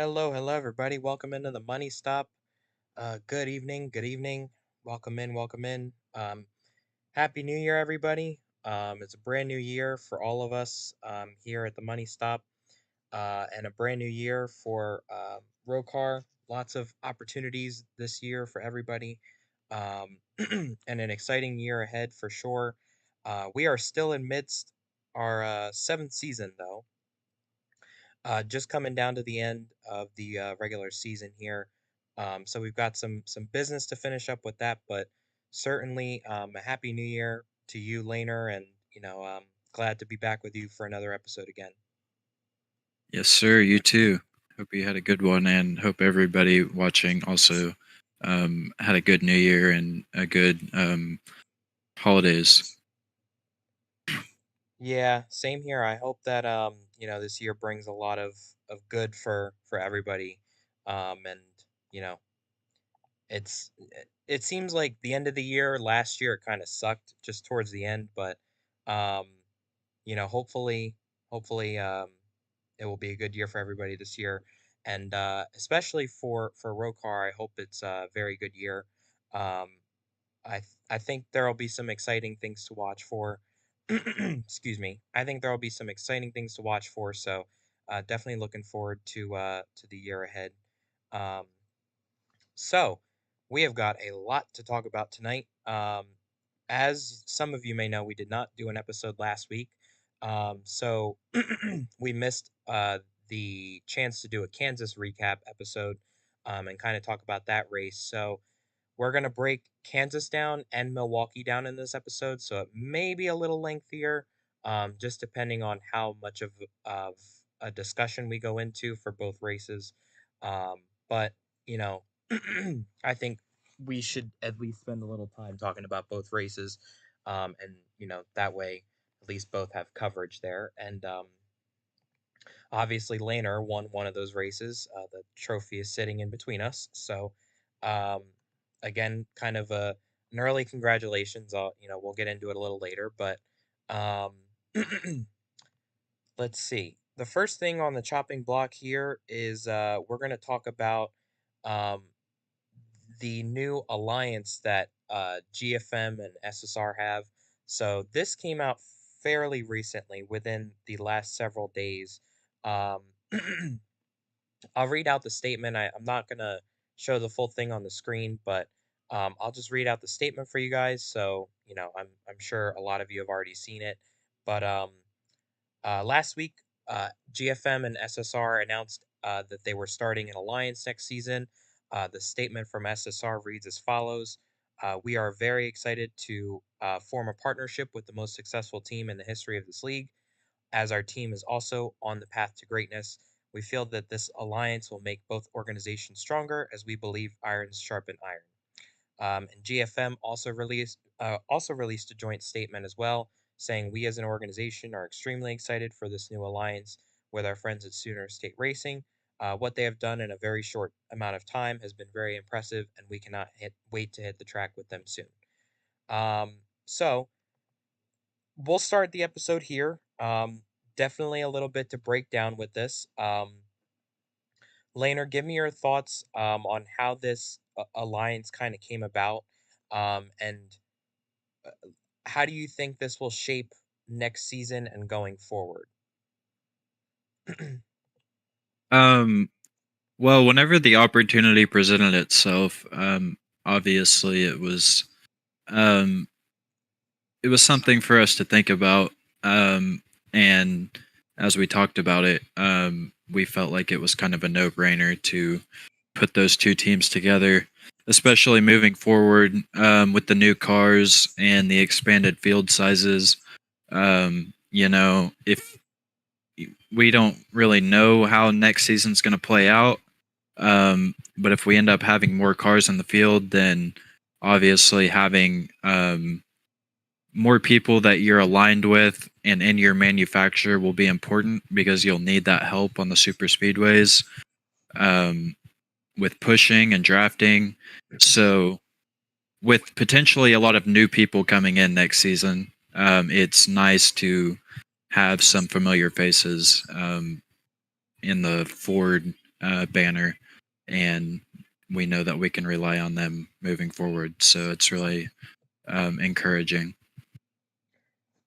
Hello, everybody. Welcome into the Money Stop. Good evening. Welcome in, welcome in. Happy New Year, everybody. It's a brand new year for all of us here at the Money Stop, and a brand new year for ROCAR. Lots of opportunities this year for everybody, and an exciting year ahead for sure. We are still in midst our seventh season, though. Just coming down to the end of the regular season here. So we've got some business to finish up with that, but certainly a happy new year to you, Laner, and glad to be back with you for another episode again. Yes, sir. You too. Hope you had a good one, and hope everybody watching also had a good New Year and a good holidays. Yeah, same here. I hope that this year brings a lot of good for everybody. And you know, it seems like the end of the year last year it kind of sucked just towards the end, but um hopefully it will be a good year for everybody this year, and especially for Rokar, I hope it's a very good year. um I think there'll be some exciting things to watch for. Excuse me. I think there'll be some exciting things to watch for, so definitely looking forward to the year ahead. um so, we have got a lot to talk about tonight. As some of you may know, we did not do an episode last week. So, we missed the chance to do a Kansas recap episode, and kind of talk about that race. So, we're going to break Kansas down and Milwaukee down in this episode. So, it may be a little lengthier, just depending on how much of a discussion we go into for both races. But, you know, I think we should at least spend a little time talking about both races, and that way at least both have coverage there. And obviously, Laner won one of those races. The trophy is sitting in between us, so um, again, kind of an early congratulations. We'll get into it a little later, but um, let's see. The first thing on the chopping block here is we're going to talk about um, the new alliance that GFM and SSR have. So this came out fairly recently, within the last several days. Um, I'll read out the statement. I'm not going to show the full thing on the screen, but I'll just read out the statement for you guys. So, I'm sure a lot of you have already seen it. But last week, GFM and SSR announced that they were starting an alliance next season. The statement from SSR reads as follows: We are very excited to form a partnership with the most successful team in the history of this league. As our team is also on the path to greatness, we feel that this alliance will make both organizations stronger, as we believe irons sharpen iron. And GFM also released a joint statement as well, saying we as an organization are extremely excited for this new alliance with our friends at Sooner State Racing. What they have done in a very short amount of time has been very impressive, and we cannot wait to hit the track with them soon. So we'll start the episode here. Definitely a little bit to break down with this. Laner, give me your thoughts on how this alliance kind of came about, and how do you think this will shape next season and going forward? Um, well, whenever the opportunity presented itself, obviously um, it was something for us to think about. And as we talked about it, we felt like it was kind of a no-brainer to put those two teams together, especially moving forward with the new cars and the expanded field sizes. If we don't really know how next season's going to play out, but if we end up having more cars in the field, then obviously having more people that you're aligned with and in your manufacturer will be important because you'll need that help on the super speedways. With pushing and drafting. So, with potentially a lot of new people coming in next season, it's nice to have some familiar faces in the Ford banner, and we know that we can rely on them moving forward. So it's really encouraging.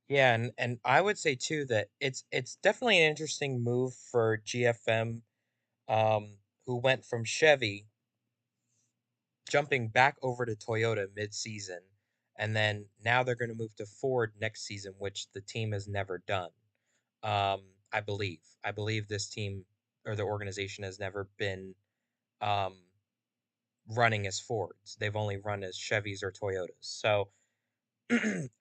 Yeah, and I would say too that it's definitely an interesting move for GFM, who went from Chevy jumping back over to Toyota mid-season, and then now they're going to move to Ford next season, which the team has never done. I believe. I believe this team or the organization has never been um, running as Fords. They've only run as Chevys or Toyotas. So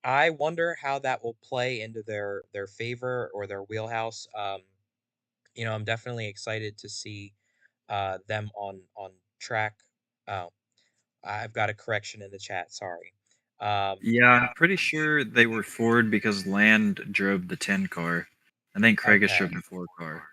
I wonder how that will play into their favor or their wheelhouse. I'm definitely excited to see them on track. Oh, I've got a correction in the chat. Sorry. Yeah, I'm pretty sure they were Ford because Land drove the 10 car. I think Craigus drove Okay. the 4 car.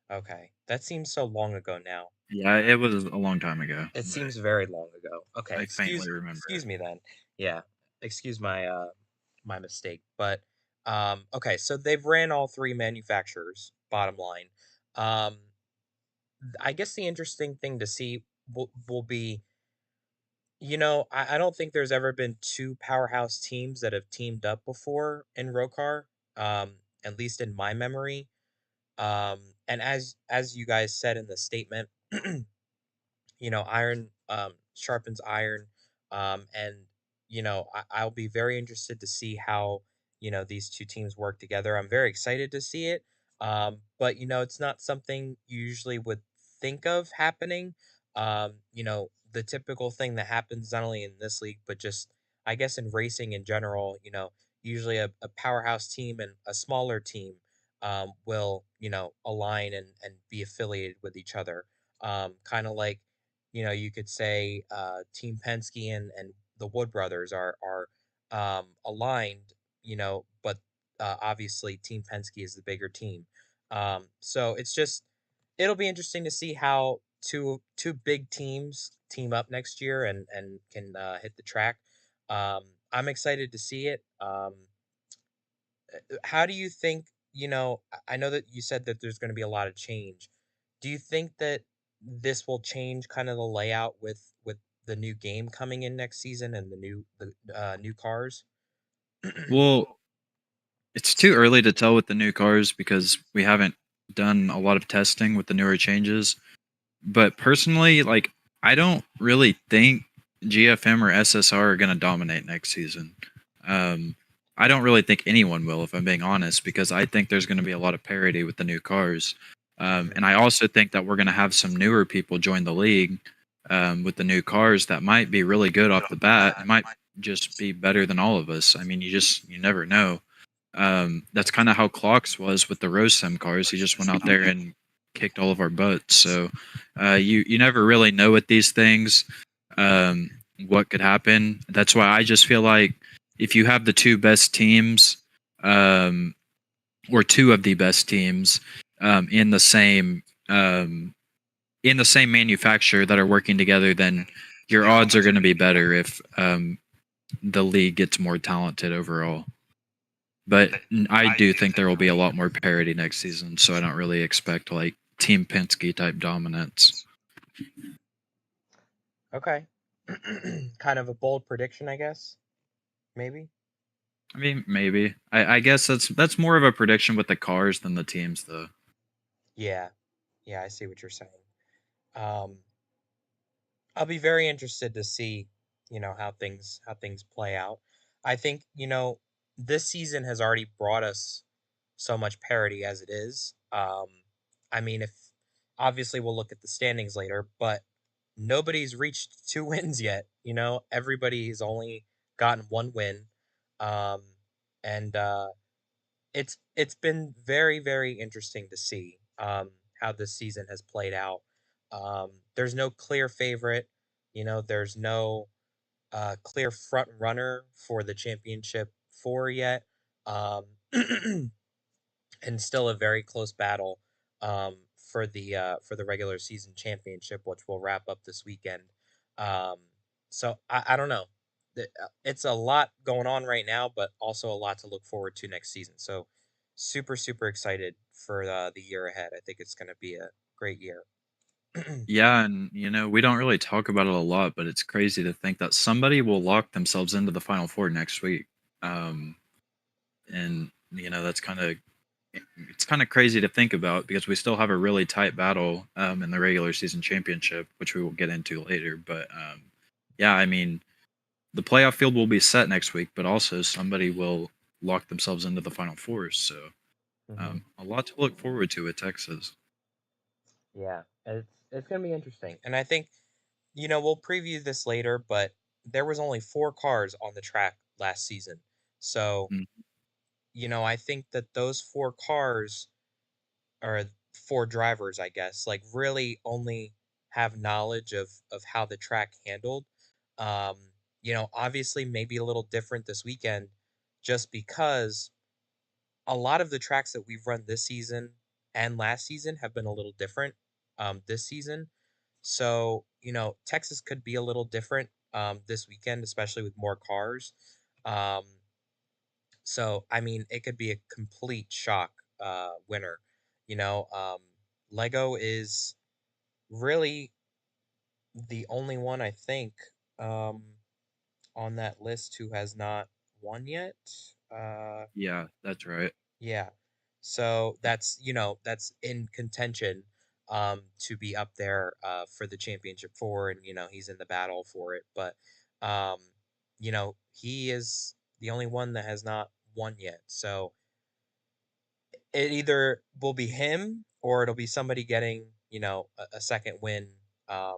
Okay. That seems so long ago now. Yeah, it was a long time ago, It but seems very long ago. Okay, I faintly remember excuse it. me then. Yeah, excuse my mistake. But okay, so they've ran all three manufacturers. Bottom line, um, I guess the interesting thing to see will be, I don't think there's ever been two powerhouse teams that have teamed up before in ROCAR. At least in my memory. And as you guys said in the statement, iron sharpens iron. And I'll be very interested to see how these two teams work together. I'm very excited to see it. But it's not something you usually would think of happening. The typical thing that happens not only in this league but just I guess in racing in general, usually a powerhouse team and a smaller team will align and be affiliated with each other, kind of like you could say Team Penske and the Wood brothers are aligned, but obviously Team Penske is the bigger team. So it'll be interesting to see how two big teams team up next year and can hit the track. I'm excited to see it. How do you think, I know that you said that there's going to be a lot of change. Do you think that this will change kind of the layout with the new game coming in next season and the new cars? Well, it's too early to tell with the new cars because we haven't done a lot of testing with the newer changes. But personally, like, I don't really think GFM or SSR are going to dominate next season. Um, I don't really think anyone will, if I'm being honest, because I think there's going to be a lot of parity with the new cars. Hmm. And I also think that we're going to have some newer people join the league with the new cars that might be really good off the bat. It might just be better than all of us. I mean, you never know. That's kind of how Clocks was with the Rose Sim cars. He just went out there and kicked all of our butts. So you never really know with these things um, what could happen. That's why I just feel like if you have the two best teams um, or two of the best teams um, in the same um, in the same manufacturer that are working together, then your odds are going to be better if the league gets more talented overall. But I do think there will be a lot more parity next season, so I don't really expect like Team Penske type dominance. Okay. Kind of a bold prediction, I guess. Maybe. I mean, maybe. I guess that's more of a prediction with the cars than the teams, though. Yeah. Yeah, I see what you're saying. Um, I'll be very interested to see, how things play out. I think, this season has already brought us so much parity as it is. I mean, if obviously we'll look at the standings later, but nobody's reached two wins yet. Everybody's only gotten one win. Um, and it's been very, very interesting to see how this season has played out. There's no clear favorite. There's no clear front runner for the championship four yet. Um, and still a very close battle for the regular season championship, which will wrap up this weekend. Um, so I don't know. It's a lot going on right now, but also a lot to look forward to next season. So super excited for the year ahead. I think it's going to be a great year. Yeah, and we don't really talk about it a lot, but it's crazy to think that somebody will lock themselves into the final four next week. Um, and that's kind of crazy to think about because we still have a really tight battle in the regular season championship, which we will get into later. But yeah, I mean, the playoff field will be set next week, but also somebody will lock themselves into the final fours. So Hmm. a lot to look forward to with Texas. Yeah, it's gonna be interesting, and I think we'll preview this later, but there was only 4 cars on the track last season, so Mm, I think that those 4 cars or 4 drivers, I guess, like really only have knowledge of how the track handled. Um, obviously maybe a little different this weekend, just because a lot of the tracks that we've run this season and last season have been a little different this season. So, Texas could be a little different this weekend, especially with more cars. Um, so, I mean, it could be a complete shock winner. You know, um, Lego is really the only one I think um, on that list who has not won yet. Uh, yeah, that's right. Yeah. So that's in contention to be up there for the championship four, and he's in the battle for it. But um he is the only one that has not won yet. So it either will be him or it'll be somebody getting, a second win um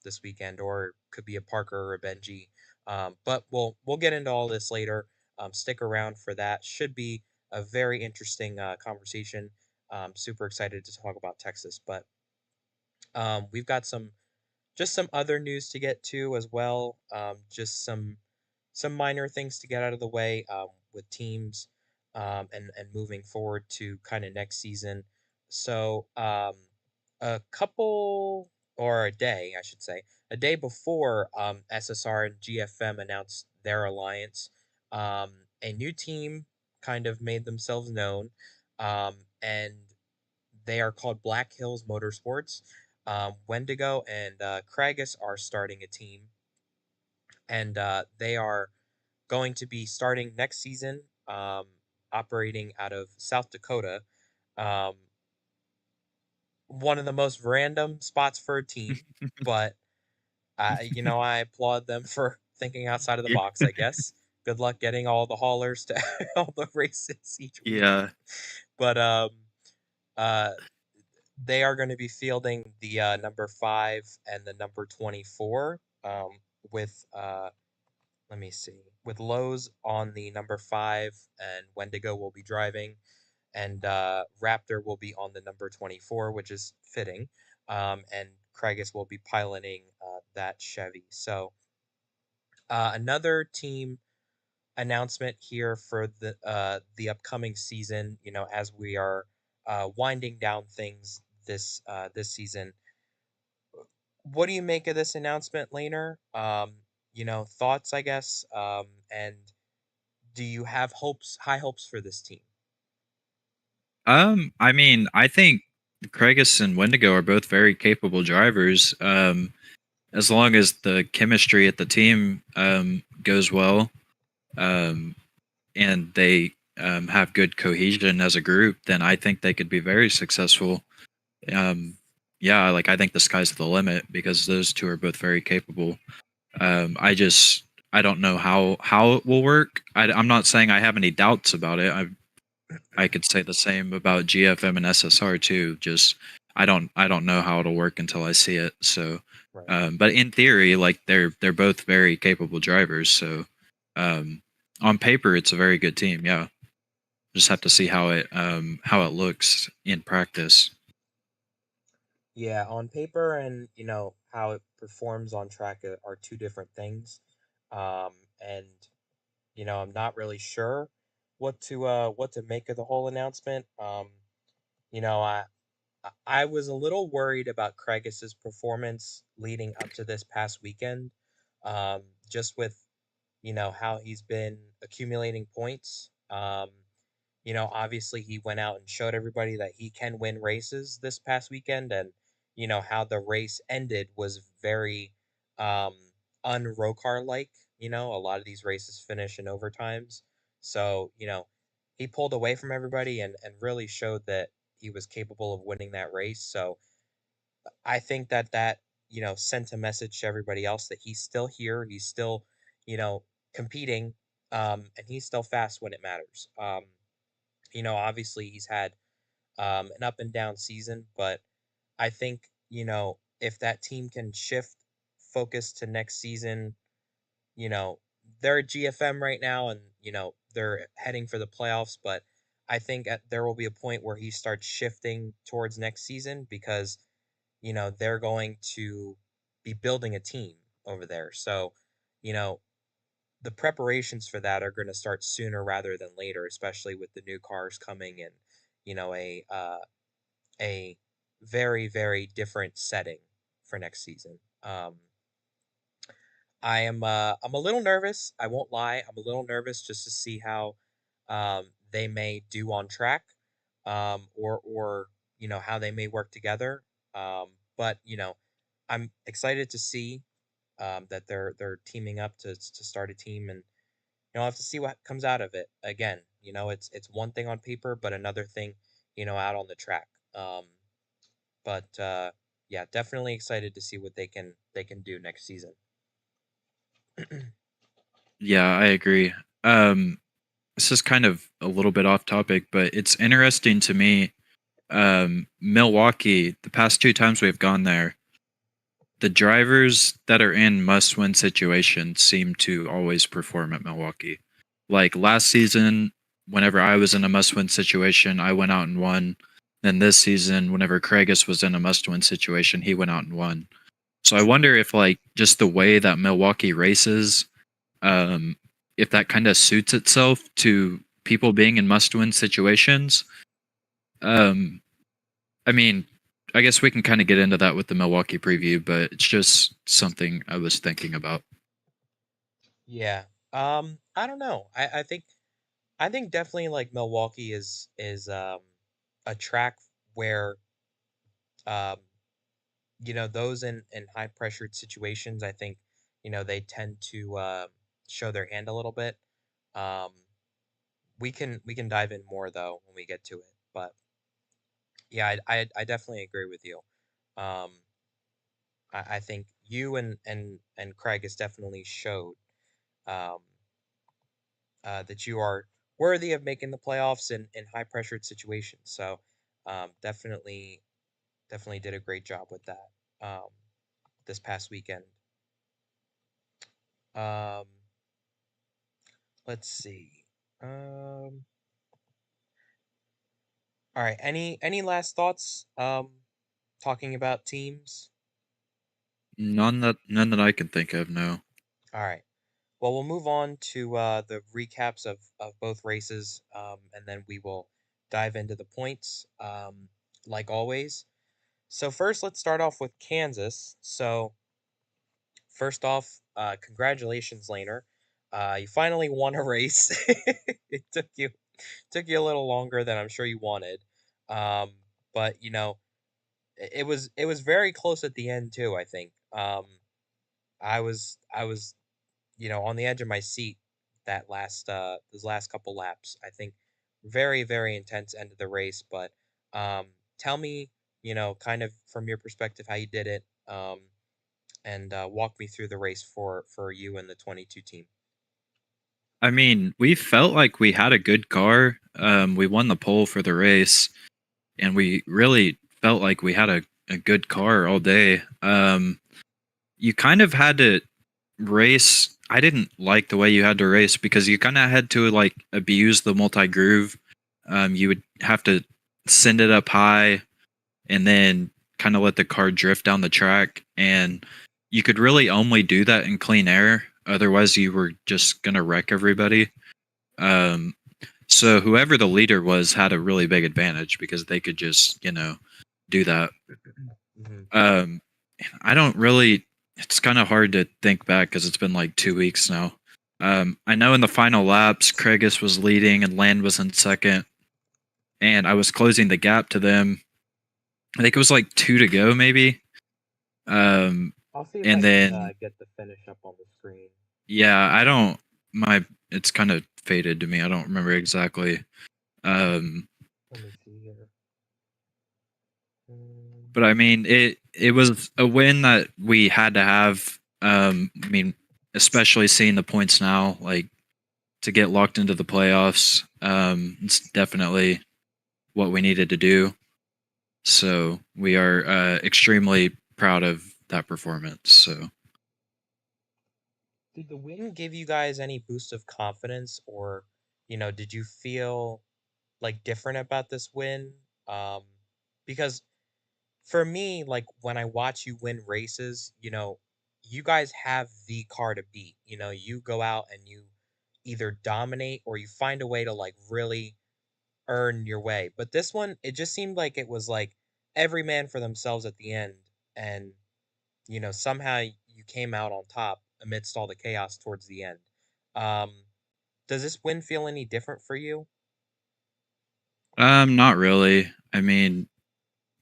this weekend, or could be a Parker or a Benji. But we'll get into all this later. Stick around for that. Should be a very interesting conversation. Super excited to talk about Texas, but we've got some other news to get to as well. Just some minor things to get out of the way with teams and moving forward to kind of next season. So a couple or a day, I should say, a day before SSR and GFM announced their alliance, a new team kind of made themselves known, and they are called Black Hills Motorsports. Wendigo and Kragus are starting a team, and they are going to be starting next season, operating out of South Dakota. Um, one of the most random spots for a team, but I applaud them for thinking outside of the Yeah. box. I guess. Good luck getting all the haulers to all the races each weekend. Yeah. But uh, they are going to be fielding the number 5 and the number 24 with let me see, with Lowe's on the number 5, and Wendigo will be driving, and Raptor will be on the number 24, which is fitting, and Kragus will be piloting that Chevy. So another team announcement here for the upcoming season. As we are winding down things this season. What do you make of this announcement, Laner? Thoughts, I guess. And do you have high hopes for this team? I mean, I think Craigus and Wendigo are both very capable drivers. As long as the chemistry at the team goes well, um, and they have good cohesion as a group, then I think they could be very successful. Um, yeah, like I think the sky's the limit because those two are both very capable. I don't know how it will work. I'm not saying I have any doubts about it. I could say the same about GFM and SSR too. Just I don't know how it'll work until I see it. So, Right. but in theory, like they're both very capable drivers. So, um, on paper, it's a very good team. Yeah, just have to see how it looks in practice. Yeah, on paper and how it performs on track are two different things. And I'm not really sure what to make of the whole announcement. You know, I was a little worried about Cragus's performance leading up to this past weekend. Just with how he's been accumulating points. Obviously he went out and showed everybody that he can win races this past weekend, and how the race ended was very um, un-ROCAR like. A lot of these races finish in overtimes. So, he pulled away from everybody and really showed that he was capable of winning that race. So I think that sent a message to everybody else that he's still here. He's still, you know, competing, and he's still fast when it matters. Obviously he's had an up and down season, but I think, if that team can shift focus to next season, you know, they're at GFM right now and, they're heading for the playoffs, but I think there will be a point where he starts shifting towards next season because, they're going to be building a team over there. So, you know, the preparations for that are going to start sooner rather than later, especially with the new cars coming and, a very, very different setting for next season. I'm a little nervous. I won't lie. I'm a little nervous just to see how they may do on track, or how they may work together. But I'm excited to see that they're teaming up to start a team, and I'll have to see what comes out of it. Again, it's one thing on paper, but another thing, out on the track. But yeah, definitely excited to see what they can do next season. Yeah, I agree. Um, this is kind of a little bit off topic, but it's interesting to me. Milwaukee, the past two times we've gone there, the drivers that are in must win situations seem to always perform at Milwaukee. Like last season, whenever I was in a must win situation, I went out and won. Then this season, whenever Craigus was in a must win situation, he went out and won. So I wonder if like just the way that Milwaukee races, um, if that kind of suits itself to people being in must win situations. Um, I mean, I guess we can kind of get into that with the Milwaukee preview, but it's just something I was thinking about. Yeah. I don't know. I think definitely like Milwaukee is a track where um those in high pressured situations, I think, they tend to show their hand a little bit. Um we can dive in more though when we get to it. But yeah, I definitely agree with you. Um I think you and Craig has definitely showed um that you are worthy of making the playoffs in high pressured situations. So definitely did a great job with that this past weekend. Um, let's see. Um, all right. Any last thoughts? Talking about teams. None that I can think of. No. All right. Well, we'll move on to the recaps of both races, and then we will dive into the points, like always. So first, let's start off with Kansas. So first off, congratulations, Laner. You finally won a race. It took you a little longer than I'm sure you wanted, um, but it was very close at the end too. I think I was on the edge of my seat that last those last couple laps. I think very, very intense end of the race. But tell me, kind of from your perspective, how you did it, and walk me through the race for you and the 22 team. I mean, we felt like we had a good car. We won the pole for the race, and we really felt like we had a good car all day. You kind of had to race. I didn't like the way you had to race because you kind of had to like abuse the multi groove. You would have to send it up high and then kind of let the car drift down the track. And you could really only do that in clean air. Otherwise, you were just going to wreck everybody. Um, so whoever the leader was had a really big advantage because they could just, do that. Hmm. Um, I don't really. It's kind of hard to think back because it's been like 2 weeks now. I know in the final laps, Craigus was leading and Land was in second, and I was closing the gap to them. I think it was like 2 to go, maybe. Um, I'll see if I and can then get the finish up on the screen. yeah, I don't my it's kind of faded to me. I don't remember exactly. Um, Let me see here. Mm, but I mean, it was a win that we had to have. I mean, especially seeing the points now, like to get locked into the playoffs. It's definitely what we needed to do. So we are extremely proud of that performance. So did the win give you guys any boost of confidence, or did you feel like different about this win? Um, because for me, like when I watch you win races, you guys have the car to beat. You go out and you either dominate or you find a way to like really earn your way. But this one, it just seemed like it was like every man for themselves at the end, and somehow you came out on top amidst all the chaos towards the end. Um, does this win feel any different for you? not really. I mean,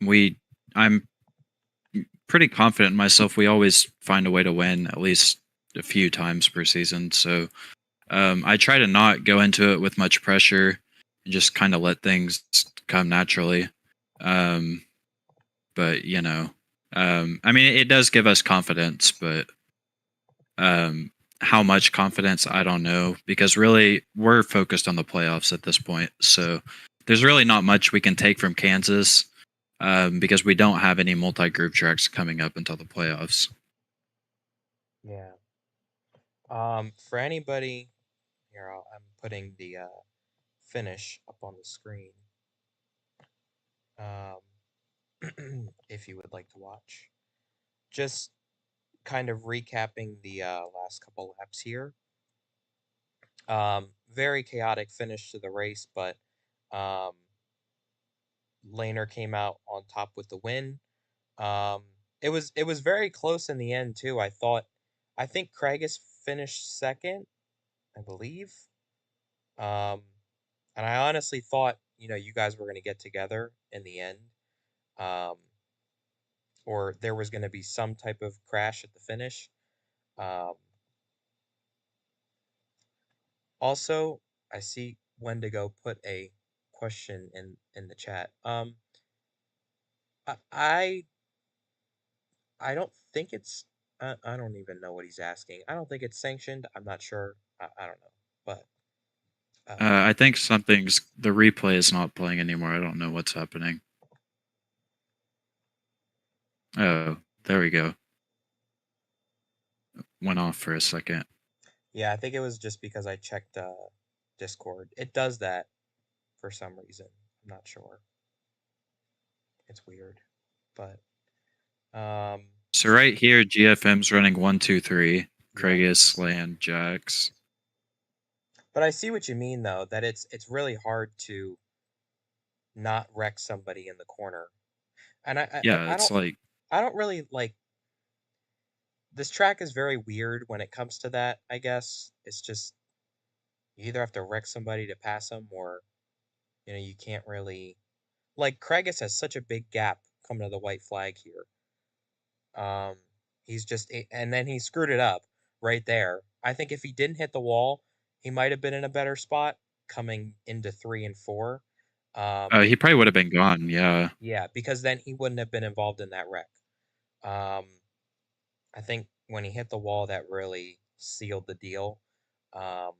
we I'm pretty confident in myself. We always find a way to win at least a few times per season. So I try to not go into it with much pressure and just kind of let things come naturally. Um, but I mean, it does give us confidence, but um, how much confidence, I don't know, because really we're focused on the playoffs at this point. So there's really not much we can take from Kansas because we don't have any multi-group tracks coming up until the playoffs. Yeah. For anybody here, I'm putting the finish up on the screen. Um, if you would like to watch, just kind of recapping the last couple laps here. Very chaotic finish to the race, but um, Laner came out on top with the win. Um, it was very close in the end too. I think Craigus finished second, I believe. Um, and I honestly thought you guys were gonna get together in the end, um, or there was gonna be some type of crash at the finish. Um, Also, I see Wendigo put a question in the chat. I I, I don't think it's. I don't even know what he's asking. I don't think it's sanctioned. I'm not sure. I don't know, but I think something's the replay is not playing anymore. I don't know what's happening. Oh, there we go. Went off for a second. yeah, I think it was just because I checked Discord. It does that for some reason. I'm not sure. It's weird, but um, So right here, GFM's running 1, 2, 3. yeah. Craigus, Land, Jax. But I see what you mean though. That it's really hard to not wreck somebody in the corner, and Yeah, I it's don't like I don't really like this track is very weird when it comes to that, I guess. It's just you either have to wreck somebody to pass them or you can't really like Craigus has such a big gap coming to the white flag here. Um he's just and then he screwed it up right there. I think if he didn't hit the wall, he might have been in a better spot coming into 3 and 4. he probably would have been gone. Yeah. Yeah, because then he wouldn't have been involved in that wreck. Um I think when he hit the wall that really sealed the deal. Um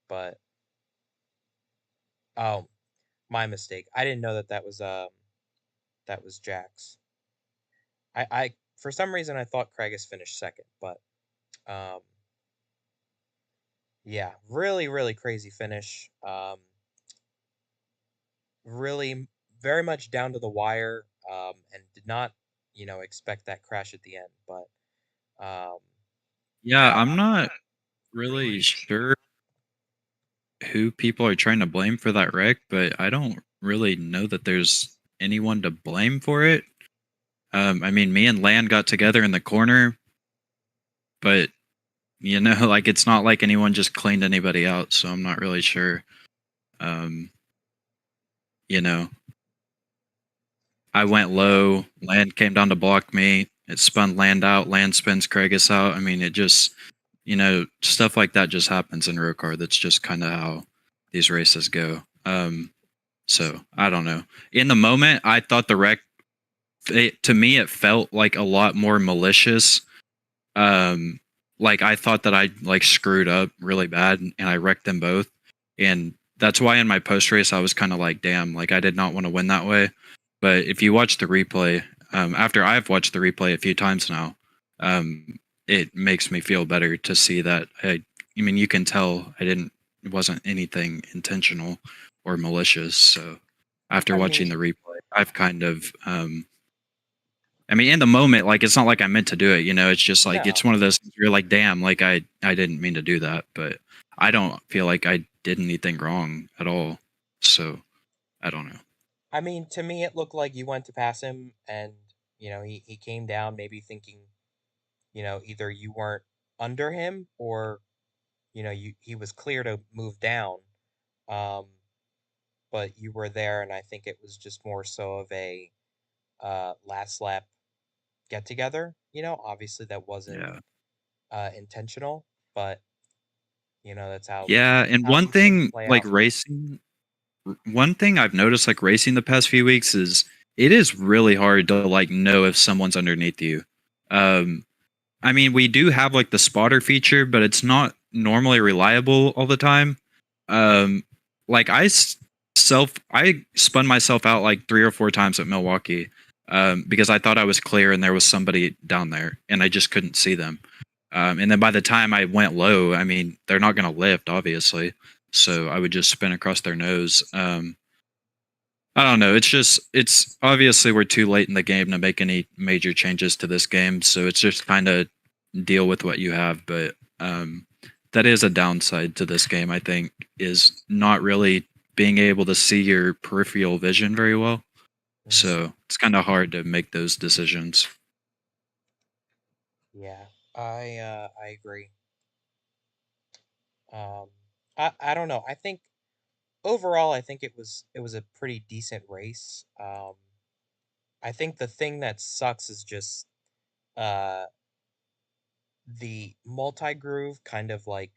but oh, my mistake. I didn't know that was Jax. I for some reason I thought Craigus finished second, but um yeah, really crazy finish. Really very much down to the wire. And did not expect that crash at the end, but um Yeah, I'm not really sure who people are trying to blame for that wreck, but I don't really know that there's anyone to blame for it. I mean, me and Land got together in the corner, but like it's not like anyone just cleaned anybody out, so I'm not really sure. Um, you know, I went low, land came down to block me. It spun land out, land spins Craigus out. I mean, it just, stuff like that just happens in ROCAR. That's just kind of how these races go. So I don't know. In the moment, I thought the wreck, to me, it felt like a lot more malicious. Um, like I thought that I like screwed up really bad and I wrecked them both. And that's why in my post race, I was kind of like, damn, like I did not want to win that way. But if you watch the replay, after I've watched the replay a few times now, it makes me feel better to see that. I mean, you can tell it wasn't anything intentional or malicious. So after I watching mean, the replay, I've kind of, I mean, in the moment, like it's not like I meant to do it. It's just like it's no. one of those things where you're like, damn, like I didn't mean to do that, but I don't feel like I did anything wrong at all. So I don't know. I mean, to me, it looked like you went to pass him, and he came down, maybe thinking, either you weren't under him, or he was clear to move down. Um, but you were there, and I think it was just more so of a last lap get together. Obviously that wasn't Yeah. intentional, but that's how Yeah, and how these things play like out. racing, one thing I've noticed like racing the past few weeks is it is really hard to like know if someone's underneath you. Um, I mean, we do have like the spotter feature, but it's not normally reliable all the time. Um, like I spun myself out like 3 or 4 times at Milwaukee, because I thought I was clear and there was somebody down there and I just couldn't see them. And then by the time I went low, I mean, they're not going to lift, obviously. So I would just spin across their nose. I don't know. It's obviously we're too late in the game to make any major changes to this game. So it's just kind of deal with what you have. But that is a downside to this game, I think, is not really being able to see your peripheral vision very well. Hmm. So it's kind of hard to make those decisions. Yeah, I agree. Um, I don't know. I think overall, I think it was a pretty decent race. I think the thing that sucks is just uh the multi groove kind of like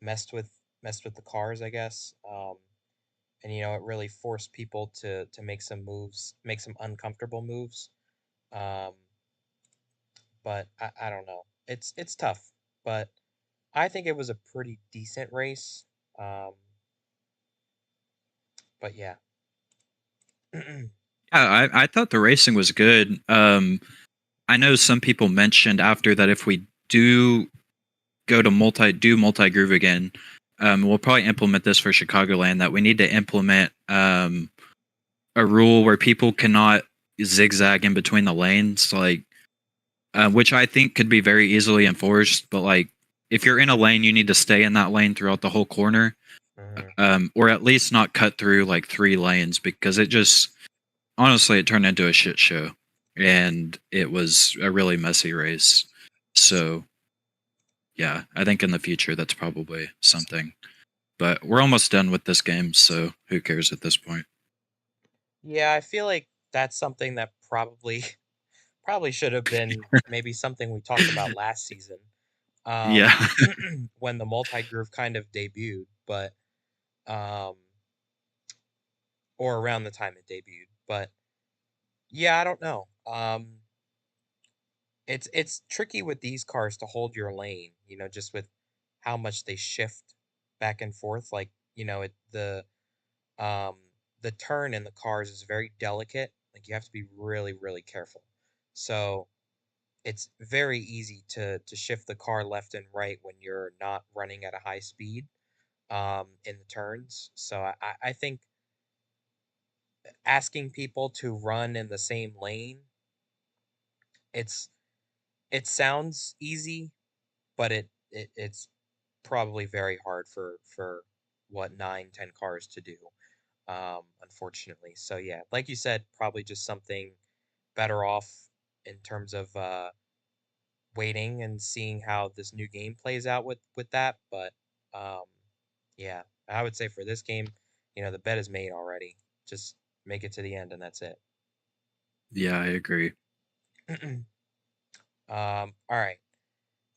messed with the cars, I guess. And it really forced people to make some moves, make some uncomfortable moves. Um, but I don't know. It's tough, but I think it was a pretty decent race. Um, but yeah. Yeah, I thought the racing was good. I know some people mentioned after that if we do multi groove again, we'll probably implement this for Chicagoland that we need to implement a rule where people cannot zigzag in between the lanes, like which I think could be very easily enforced. But like if you're in a lane, you need to stay in that lane throughout the whole corner, Mhm. or at least not cut through like 3 lanes because it just honestly it turned into a shit show and it was a really messy race. So yeah, I think in the future that's probably something. But we're almost done with this game, so who cares at this point? Yeah, I feel like that's something that probably should have been maybe something we talked about last season. Yeah. Um, when the multi groove kind of debuted, but um, or around the time it debuted. But yeah, I don't know. It's tricky with these cars to hold your lane, just with how much they shift back and forth. Like, um the turn in the cars is very delicate. Like you have to be really, really careful. So it's very easy to shift the car left and right when you're not running at a high speed in the turns. So I think asking people to run in the same lane, it's it sounds easy, but it's probably very hard for what 9, 10 cars to do, unfortunately. So yeah, like you said, probably just something better off in terms of waiting and seeing how this new game plays out with that. But um, yeah, I would say for this game, the bet is made already. Just make it to the end, and that's it. Yeah, I agree. All right.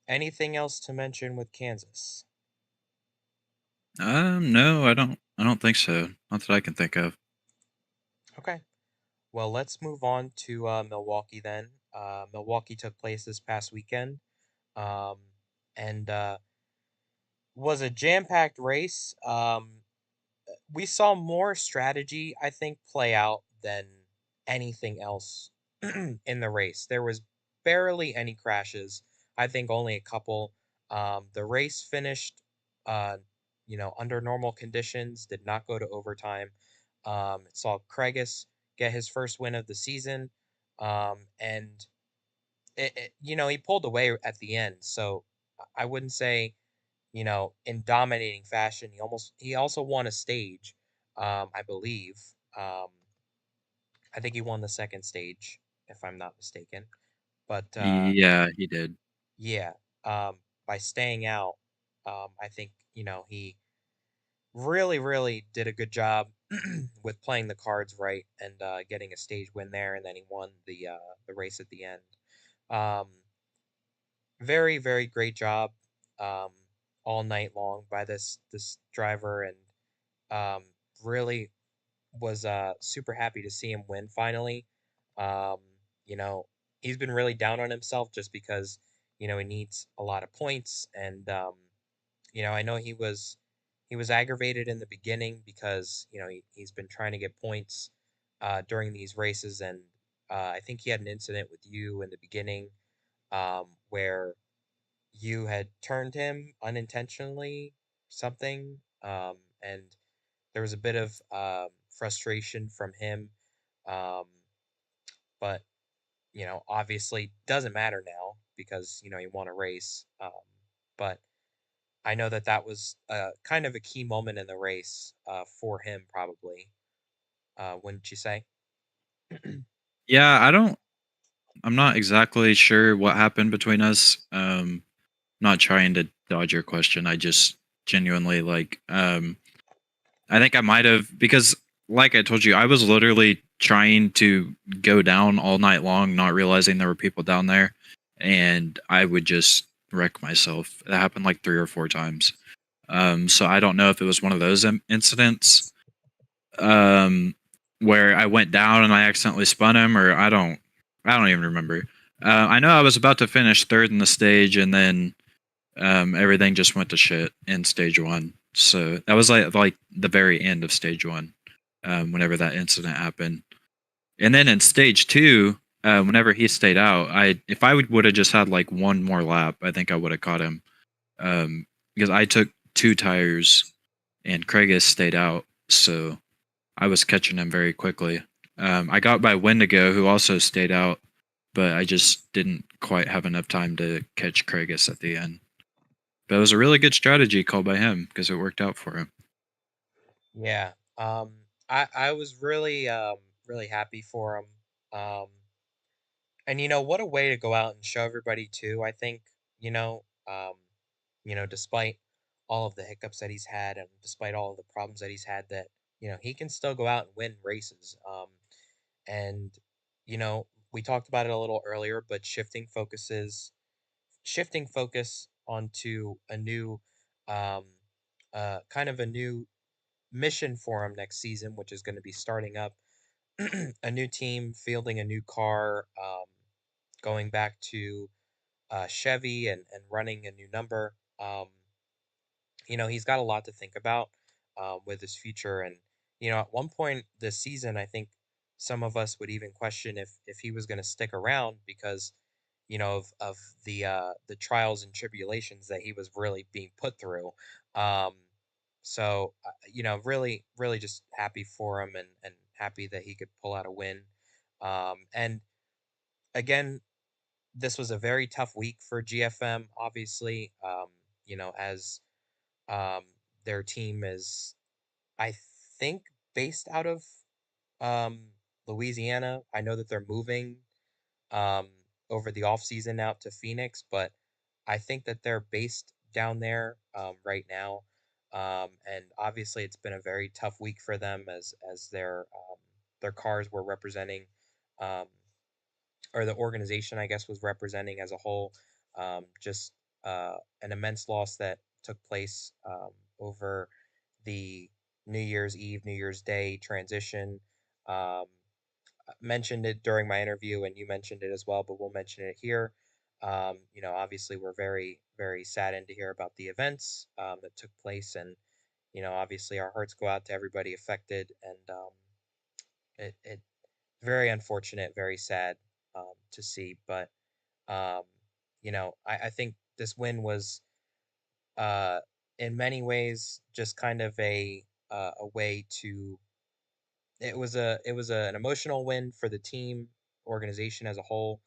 Anything else to mention with Kansas? No, I don't. I don't think so. Not that I can think of. Okay. Well, let's move on to Milwaukee then. Milwaukee took place this past weekend, um, and was a jam-packed race. We saw more strategy, I think, play out than anything else in the race. There was barely any crashes. I think only a couple. The race finished, uh, under normal conditions. Did not go to overtime. Saw Craigus get his first win of the season, and he pulled away at the end. So I wouldn't say in dominating fashion. He also won a stage, I believe. Um, I think he won the second stage, if I'm not mistaken. But Yeah, he did. yeah, by staying out, I think he really, really did a good job with playing the cards right and getting a stage win there, and then he won the race at the end. Um, very, very great job, um, all night long by this driver, and um, really was super happy to see him win finally. Um, you know, he's been really down on himself just because he needs a lot of points, and I know he was aggravated in the beginning because he's been trying to get points during these races, and I think he had an incident with you in the beginning where you had turned him unintentionally something, and there was a bit of frustration from him, um, but obviously doesn't matter now because he won a race. But I know that was kind of a key moment in the race for him, probably. Wouldn't you say? Yeah, I don't. I'm not exactly sure what happened between us. Not trying to dodge your question. I just genuinely like. I think I might have because, like I told you, I was literally trying to go down all night long, not realizing there were people down there, and I would just wreck myself. That happened like 3 or 4 times. So I don't know if it was one of those incidents um, where I went down and I accidentally spun him, or I don't even remember. I know I was about to finish third in the stage, and then everything just went to shit in stage one. So that was like the very end of stage one, whenever that incident happened. And then in stage two, whenever he stayed out, I if I would have just had like one more lap, I think I would have caught him. Because I took 2 tires and Craigus stayed out, so I was catching him very quickly. I got by Wendigo, who also stayed out, but I just didn't quite have enough time to catch Craigus at the end. But it was a really good strategy called by him because it worked out for him. Yeah. I was really really happy for him. Um, And what a way to go out and show everybody too. I think, despite all of the hiccups that he's had and despite all of the problems that he's had, that, he can still go out and win races. And, we talked about it a little earlier, but shifting focus onto a new, um, kind of a new mission for him next season, which is going to be starting up a new team, fielding a new car, going back to Chevy and running a new number. He's got a lot to think about with his future. And, at one point this season, I think some of us would even question if he was going to stick around because, of the trials and tribulations that he was really being put through. Um, really, really just happy for him and happy that he could pull out a win. And again, this was a very tough week for GFM, obviously. As um, their team is, I think, based out of um, Louisiana. I know that they're moving um, over the off season out to Phoenix, but I think that they're based down there right now. And obviously, it's been a very tough week for them as their cars were representing. Um, or the organization, I guess, was representing as a whole. Just an immense loss that took place over the New Year's Eve, New Year's Day transition. Um, Mentioned it during my interview, and you mentioned it as well, but we'll mention it here. Obviously, we're very, very saddened to hear about the events that took place, and obviously, our hearts go out to everybody affected, and it very unfortunate, very sad to see. But um, I think this win was uh, in many ways just kind of a way to an emotional win for the team organization as a whole,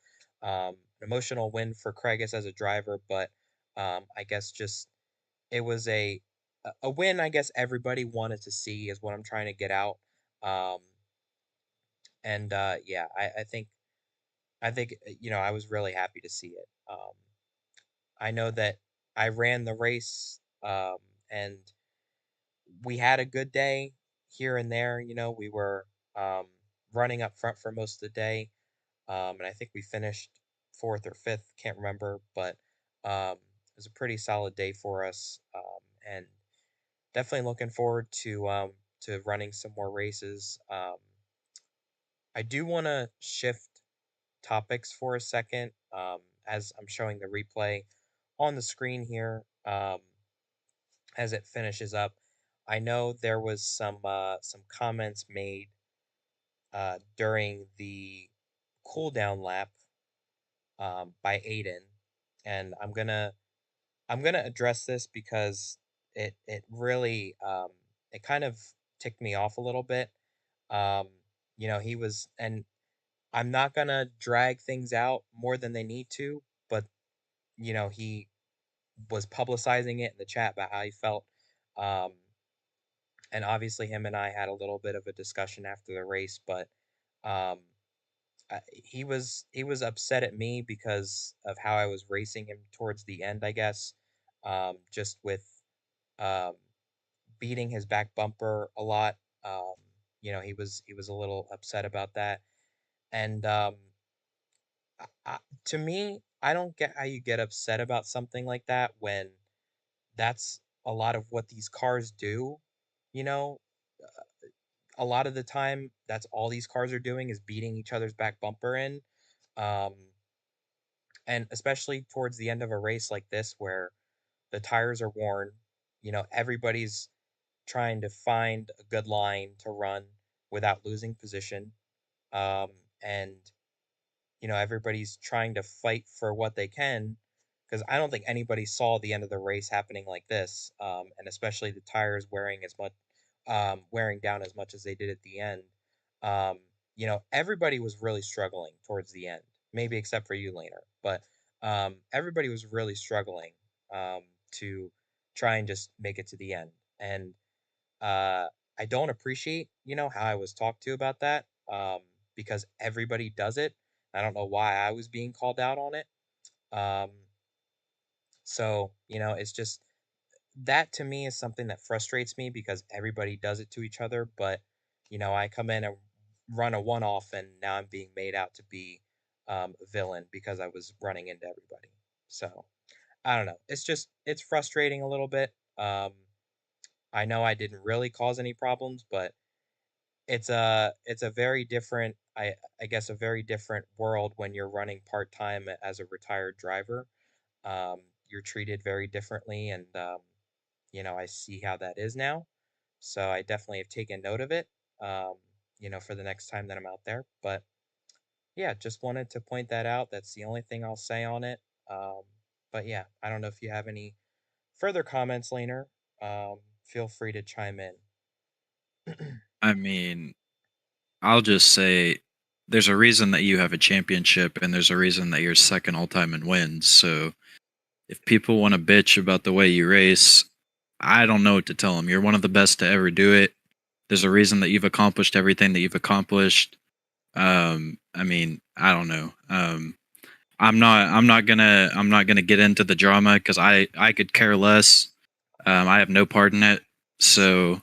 an emotional win for Craigus as a driver, but I guess just it was a win. I guess everybody wanted to see is what I'm trying to get out. Um, and yeah, I think I was really happy to see it. I know that I ran the race, and we had a good day here and there. We were um, running up front for most of the day, and I think we finished fourth or fifth, can't remember, but it was a pretty solid day for us, and definitely looking forward to running some more races. I do want to shift topics for a second, as I'm showing the replay on the screen here. As it finishes up, I know there was some comments made during the cool down lap by Aiden, and I'm gonna address this because it really it kind of ticked me off a little bit. Um, he was, and I'm not gonna drag things out more than they need to, but he was publicizing it in the chat about how he felt. Um, and obviously, him and I had a little bit of a discussion after the race, but um, he was upset at me because of how I was racing him towards the end, I guess. Just with um, beating his back bumper a lot. Um, he was a little upset about that, and to me, I don't get how you get upset about something like that when that's a lot of what these cars do. You know, a lot of the time, that's all these cars are doing is beating each other's back bumper in. Um, and especially towards the end of a race like this where the tires are worn, everybody's trying to find a good line to run without losing position. Um, and everybody's trying to fight for what they can because I don't think anybody saw the end of the race happening like this, and especially the tires wearing down as much as they did at the end. Um, everybody was really struggling towards the end, maybe except for you, Laner, but everybody was really struggling um, to try and just make it to the end. And uh, I don't appreciate, how I was talked to about that, because everybody does it. I don't know why I was being called out on it. Um, so, it's just that to me is something that frustrates me because everybody does it to each other. But, I come in and run a one off and now I'm being made out to be a villain because I was running into everybody. So, I don't know. It's frustrating a little bit. I know I didn't really cause any problems, but it's a very different I guess a very different world when you're running part-time as a retired driver. You're treated very differently, and I see how that is now. So I definitely have taken note of it. Um, for the next time that I'm out there. But yeah, just wanted to point that out. That's the only thing I'll say on it. Um, but yeah, I don't know if you have any further comments, Laner. Feel free to chime in. I mean, I'll just say there's a reason that you have a championship and there's a reason that you're second all time in wins. So if people want to bitch about the way you race, I don't know what to tell them. You're one of the best to ever do it. There's a reason that you've accomplished everything that you've accomplished. I mean, I don't know. I'm not gonna get into the drama because I could care less. I have no part in it. So,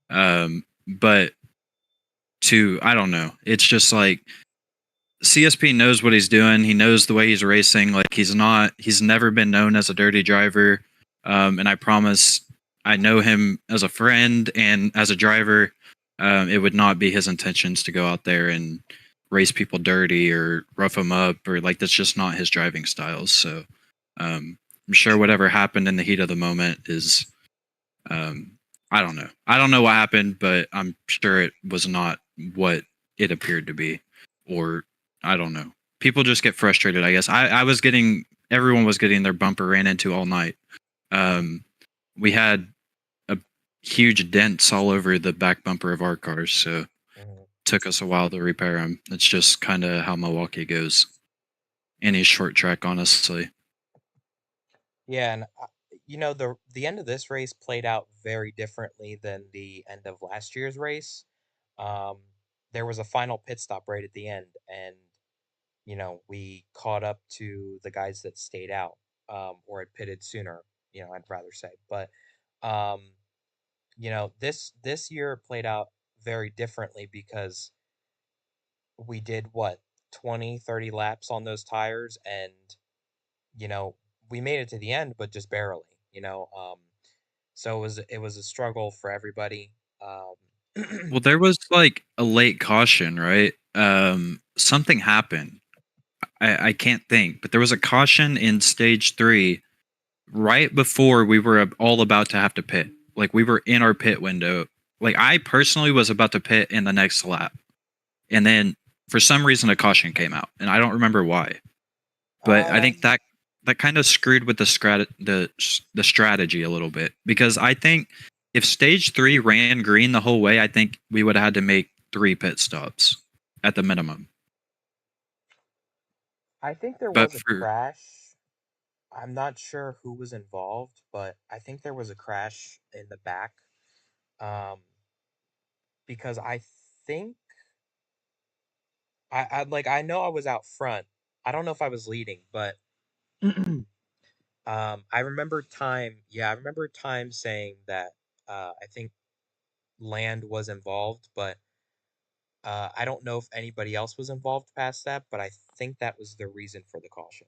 but to I don't know. It's just like CSP knows what he's doing. He knows the way he's racing. Like he's never been known as a dirty driver. And I promise, I know him as a friend and as a driver. It would not be his intentions to go out there and race people dirty or rough them up, or like that's just not his driving styles. So I'm sure whatever happened in the heat of the moment is, um, I don't know. I don't know what happened, but I'm sure it was not what it appeared to be, or I don't know. People just get frustrated, I guess. I was getting, everyone was getting their bumper ran into all night. Um, we had a huge dents all over the back bumper of our cars, so it Mhm. took us a while to repair them. It's just kind of how Milwaukee goes. Any short track, honestly. Yeah, and the end of this race played out very differently than the end of last year's race. Um, there was a final pit stop right at the end, and we caught up to the guys that stayed out, or had pitted sooner. I'd rather say, but um, this year played out very differently because we did what 20, 30 laps on those tires, and you know we made it to the end, but just barely. So it was a struggle for everybody. Well, there was like a late caution, right? Something happened. I can't think, but there was a caution in stage 3 right before we were all about to have to pit. Like we were in our pit window. Like I personally was about to pit in the next lap, and then for some reason a caution came out, and I don't remember why. But I think um, that kind of screwed with the strategy a little bit, because I think if stage 3 ran green the whole way, I think we would have had to make 3 pit stops at the minimum. I think there But was a for crash. I'm not sure who was involved, but I think there was a crash in the back. Um, because I think I know I was out front. I don't know if I was leading, but I remember time. Yeah, I remember time saying that I think land was involved, but I don't know if anybody else was involved past that. But I think that was the reason for the caution.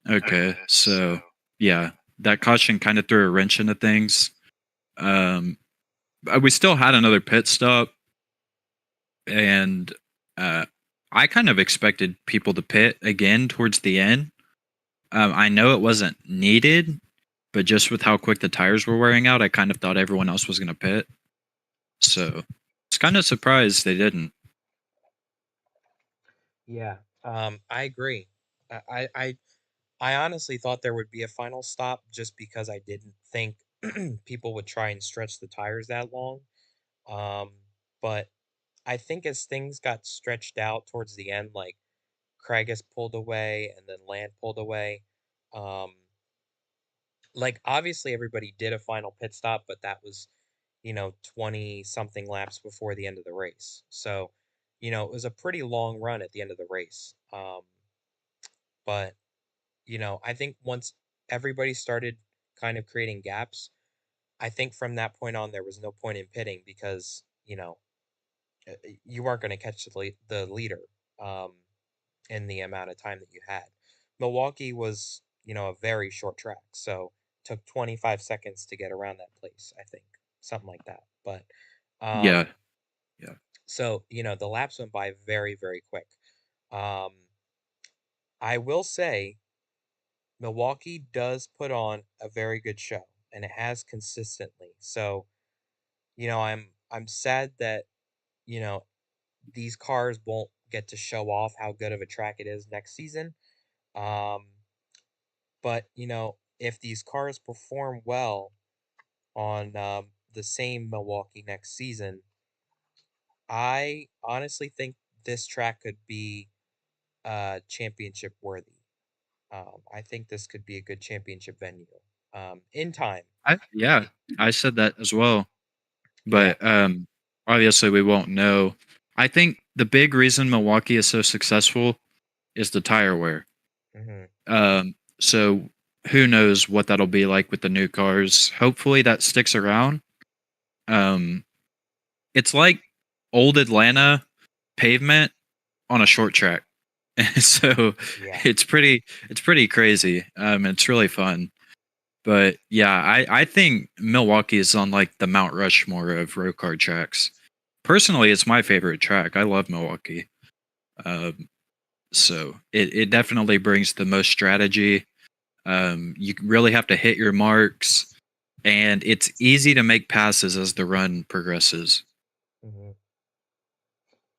okay, so yeah, that caution kind of threw a wrench into things. Um, we still had another pit stop, and uh, I kind of expected people to pit again towards the end. I know it wasn't needed, but just with how quick the tires were wearing out, I kind of thought everyone else was going to pit. So it's kind of surprised they didn't. Yeah, I agree. I, I I I honestly thought there would be a final stop just because I didn't think people would try and stretch the tires that long. Um, but I think as things got stretched out towards the end, like Craigus pulled away and then Land pulled away. Um, like obviously everybody did a final pit stop, but that was 20 something laps before the end of the race. So, it was a pretty long run at the end of the race. But I think once everybody started kind of creating gaps, I think from that point on there was no point in pitting because you weren't going to catch the leader um, in the amount of time that you had. Milwaukee was a very short track, so took 25 seconds to get around that place. I think something like that. But Yeah, um, yeah. so the laps went by very very quick. Um, I will say Milwaukee does put on a very good show, and it has consistently. So, I'm sad that, you know, these cars won't get to show off how good of a track it is next season. Um, but, if these cars perform well on the same Milwaukee next season, I honestly think this track could be championship worthy. I think this could be a good championship venue in time. Yeah, I said that as well. Yeah. But obviously we won't know. I think the big reason Milwaukee is so successful is the tire wear. Hmm. So who knows what that'll be like with the new cars. Hopefully that sticks around. Um, it's like old Atlanta. pavement on a short track. So Yeah. it's pretty crazy. It's really fun. But yeah, I think Milwaukee is on like the Mount Rushmore of road car tracks. Personally, it's my favorite track. I love Milwaukee. Um, so it definitely brings the most strategy. You really have to hit your marks, and it's easy to make passes as the run progresses. Hmm.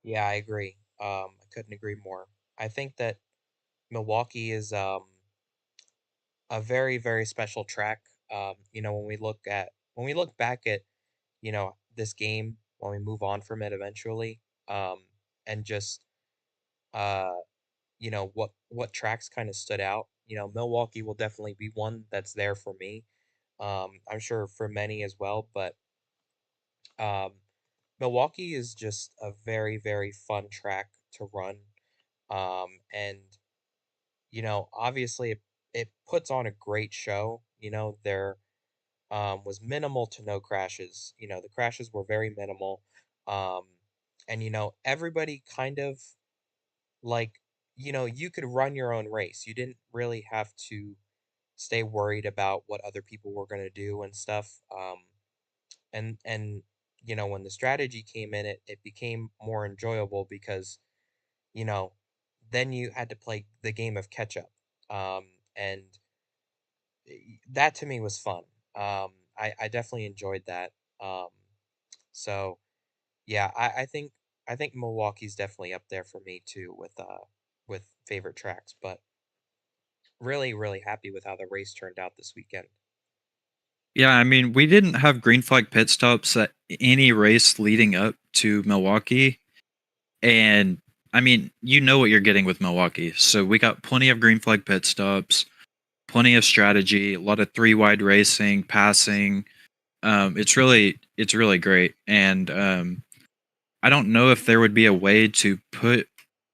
Yeah, I agree. I couldn't agree more. I think that Milwaukee is a very, very special track. When when we look back at, this game, when we move on from it eventually, um, and just uh, what tracks kind of stood out. Milwaukee will definitely be one that's there for me. I'm sure for many as well, but um, Milwaukee is just a very, very fun track to run. And obviously it puts on a great show. There was minimal to no crashes. The crashes were very minimal. Um, and everybody kind of like, you could run your own race. You didn't really have to stay worried about what other people were going to do and stuff. And when the strategy came in, it became more enjoyable because you know then you had to play the game of catch up. And that to me was fun. I definitely enjoyed that. um so yeah, I think Milwaukee's definitely up there for me too with favorite tracks. But really, really happy with how the race turned out this weekend. Yeah, I mean, we didn't have green flag pit stops at any race leading up to Milwaukee. And I mean, you know what you're getting with Milwaukee. So we got plenty of green flag pit stops, plenty of strategy, a lot of three wide racing, passing. It's really great. And I don't know if there would be a way to put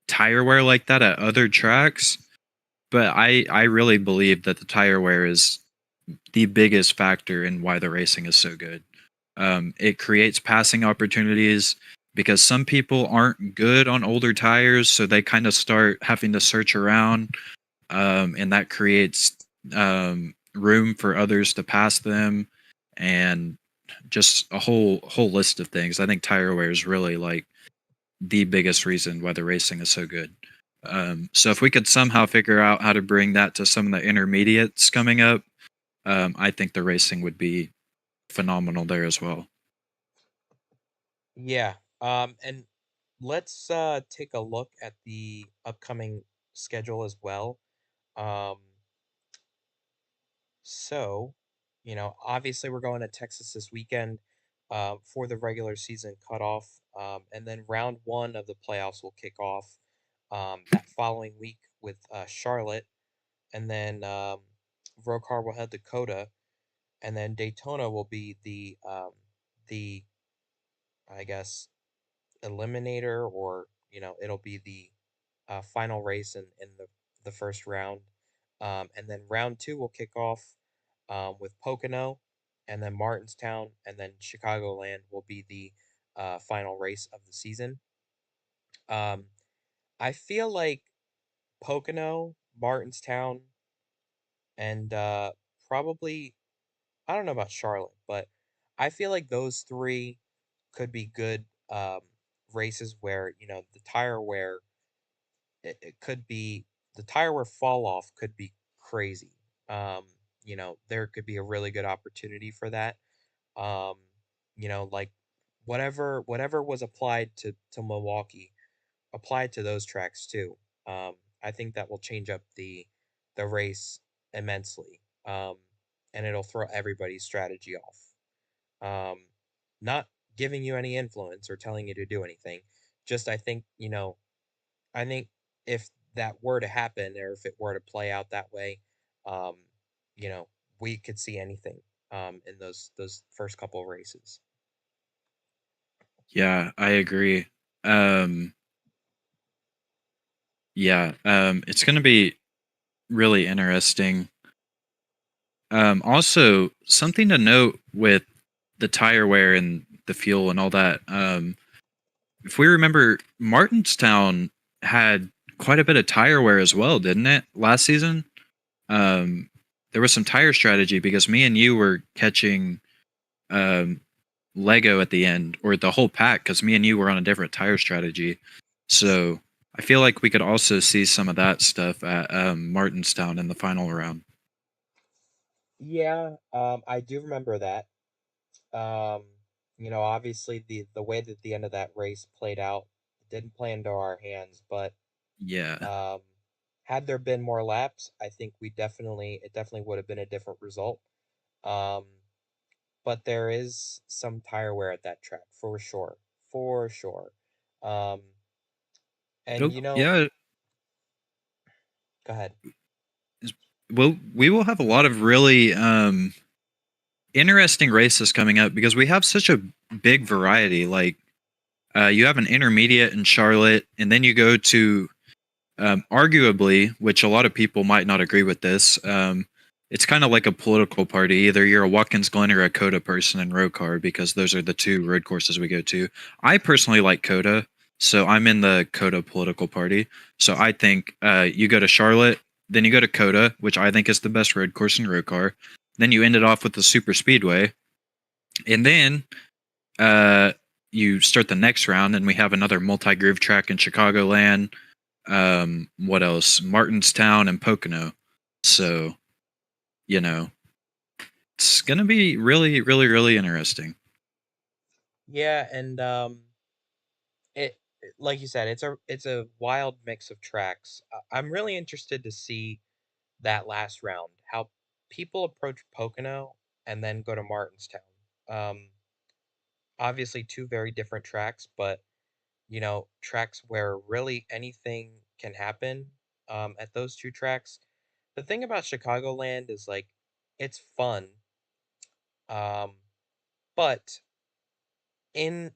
tire wear like that at other tracks, but I really believe that the tire wear is the biggest factor in why the racing is so good. It creates passing opportunities because some people aren't good on older tires, so they kind of start having to search around, and that creates room for others to pass them, and just a whole list of things. I think tire wear is really like the biggest reason why the racing is so good. So if we could somehow figure out how to bring that to some of the intermediates coming up, I think the racing would be phenomenal there as well. Yeah. And let's take a look at the upcoming schedule as well. Um, so, obviously we're going to Texas this weekend for the regular season cutoff. And then round one of the playoffs will kick off that following week with Charlotte. And then ROCAR will head to Dakota. And then Daytona will be the I guess eliminator, or it'll be the final race in the first round. And then round two will kick off with Pocono, and then Martinstown, and then Chicagoland will be the final race of the season. um, I feel like Pocono, Martinstown, and probably, I don't know about Charlotte, but I feel like those three could be good races where the tire wear, it could be, the tire wear fall off could be crazy. Um, there could be a really good opportunity for that. Um, like whatever was applied to Milwaukee, applied to those tracks too. I think that will change up the race immensely. And it'll throw everybody's strategy off. Um, Not giving you any influence or telling you to do anything. Just I think if that were to happen, or if it were to play out that way, um, you know, we could see anything in those first couple of races. Yeah, I agree. Um, yeah, it's going to be really interesting. Also, something to note with the tire wear and the fuel and all that. if we remember, Martinstown had quite a bit of tire wear as well, didn't it? Last season, um, there was some tire strategy because me and you were catching um, Lego at the end, or the whole pack, because me and you were on a different tire strategy. So I feel like we could also see some of that stuff at Martinstown in the final round. Yeah, I do remember that. Um, obviously the way that the end of that race played out didn't play into our hands, but Yeah, um, had there been more laps, I think it definitely would have been a different result. Um, but there is some tire wear at that track for sure. Um, and yeah. go ahead. Well, we will have a lot of really interesting races coming up because we have such a big variety. Like you have an intermediate in Charlotte, and then you go to arguably, which a lot of people might not agree with this. It's kind of like a political party. Either you're a Watkins Glen or a Coda person in ROCAR because those are the two road courses we go to. I personally like Coda, so I'm in the Coda political party. So I think you go to Charlotte, then you go to Coda, which I think is the best road course in ROCAR. Then you end it off with the Super Speedway, and then uh, you start the next round, and we have another multi groove track in Chicagoland. What else? Martinstown and Pocono. So, you know, it's gonna be really, really, really interesting. Yeah, and like you said, it's a wild mix of tracks. I'm really interested to see that last round, how people approach Pocono and then go to Martinstown. Um, Obviously, two very different tracks, but tracks where really anything can happen at those two tracks. The thing about Chicagoland is like it's fun, um, but in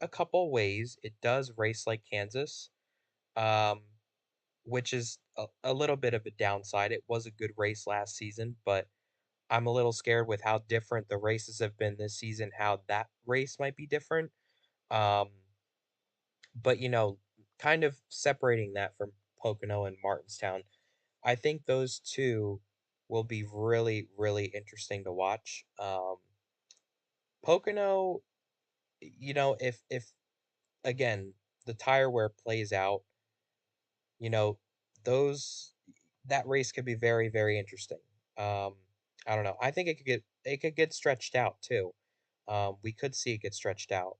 a couple ways, it does race like Kansas, um, which is a little bit of a downside. It was a good race last season, but I'm a little scared with how different the races have been this season, how that race might be different. Um, but kind of separating that from Pocono and Martinstown, I think those two will be really, really interesting to watch. Pocono, if again the tire wear plays out, you know, those that race could be very, very interesting. Um, I don't know. I think it could get stretched out too. We could see it get stretched out.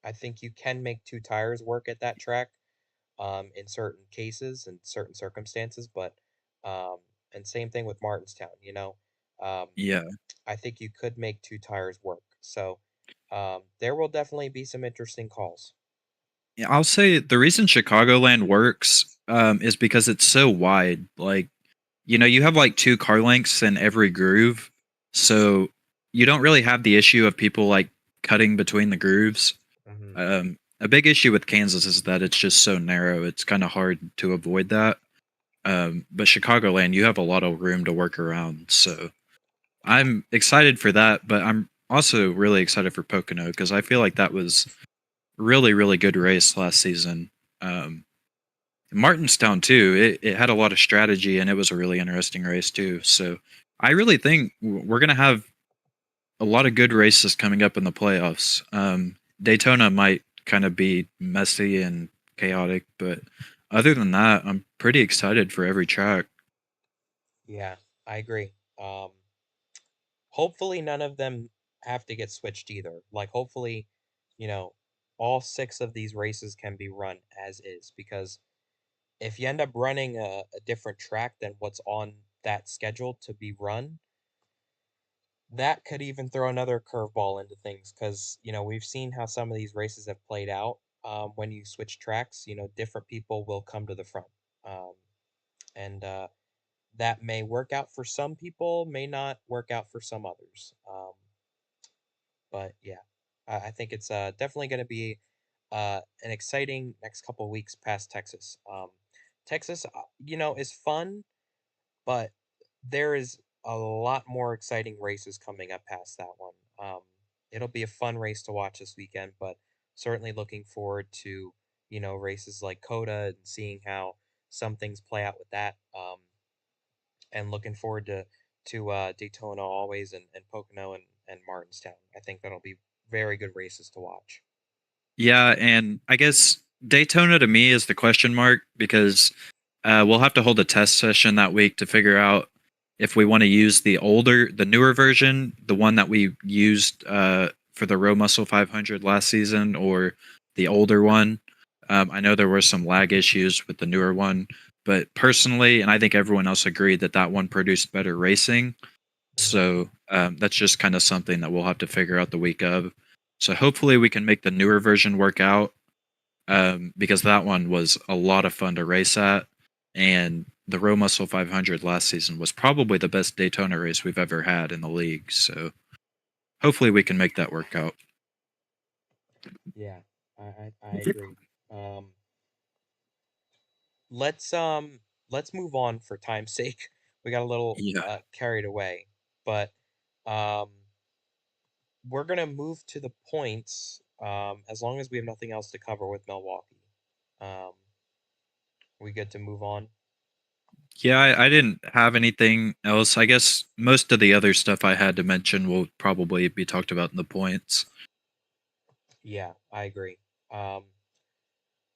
I think you can make two tires work at that track, in certain cases and certain circumstances, but um, and same thing with Martinstown. Um, Yeah. I think you could make two tires work. So there will definitely be some interesting calls. Yeah, I'll say the reason Chicagoland works is because it's so wide. Like, you have like two car lengths in every groove. So you don't really have the issue of people like cutting between the grooves. Hmm. A big issue with Kansas is that it's just so narrow. It's kind of hard to avoid that. But Chicagoland, you have a lot of room to work around. So I'm excited for that, but I'm also really excited for Pocono because I feel like that was really, really good race last season. Um, Martinstown too. It had a lot of strategy and it was a really interesting race too. So I really think we're gonna have a lot of good races coming up in the playoffs. Daytona might kind of be messy and chaotic, but other than that, I'm pretty excited for every track. Yeah, I agree. Hopefully, none of them have to get switched either. Like, hopefully, you know, all six of these races can be run as is because if you end up running a different track than what's on that schedule to be run, that could even throw another curveball into things because we've seen how some of these races have played out. When you switch tracks, different people will come to the front, um, and that may work out for some people, may not work out for some others. But yeah, I think it's definitely going to be an exciting next couple weeks past Texas. Texas, is fun, but there is a lot more exciting races coming up past that one. It'll be a fun race to watch this weekend, but certainly looking forward to, races like Coda and seeing how some things play out with that. And looking forward to Daytona always, and Pocono, and Martinstown. I think that'll be very good races to watch. Yeah, and I guess Daytona to me is the question mark because we'll have to hold a test session that week to figure out if we want to use the newer version, the one that we used for the Row Muscle 500 last season, or the older one. I know there were some lag issues with the newer one, but personally, and I think everyone else agreed that that one produced better racing. Hmm. So that's just kind of something that we'll have to figure out the week of. So hopefully we can make the newer version work out because that one was a lot of fun to race at. And the Row Muscle 500 last season was probably the best Daytona race we've ever had in the league. So hopefully we can make that work out. Yeah, I agree. Um, let's move on for time's sake. We got a little Yeah. carried away, but um, we're gonna move to the points. As long as we have nothing else to cover with Milwaukee, um, we good to move on. Yeah, I didn't have anything else. I guess most of the other stuff I had to mention will probably be talked about in the points. Yeah, I agree. Um,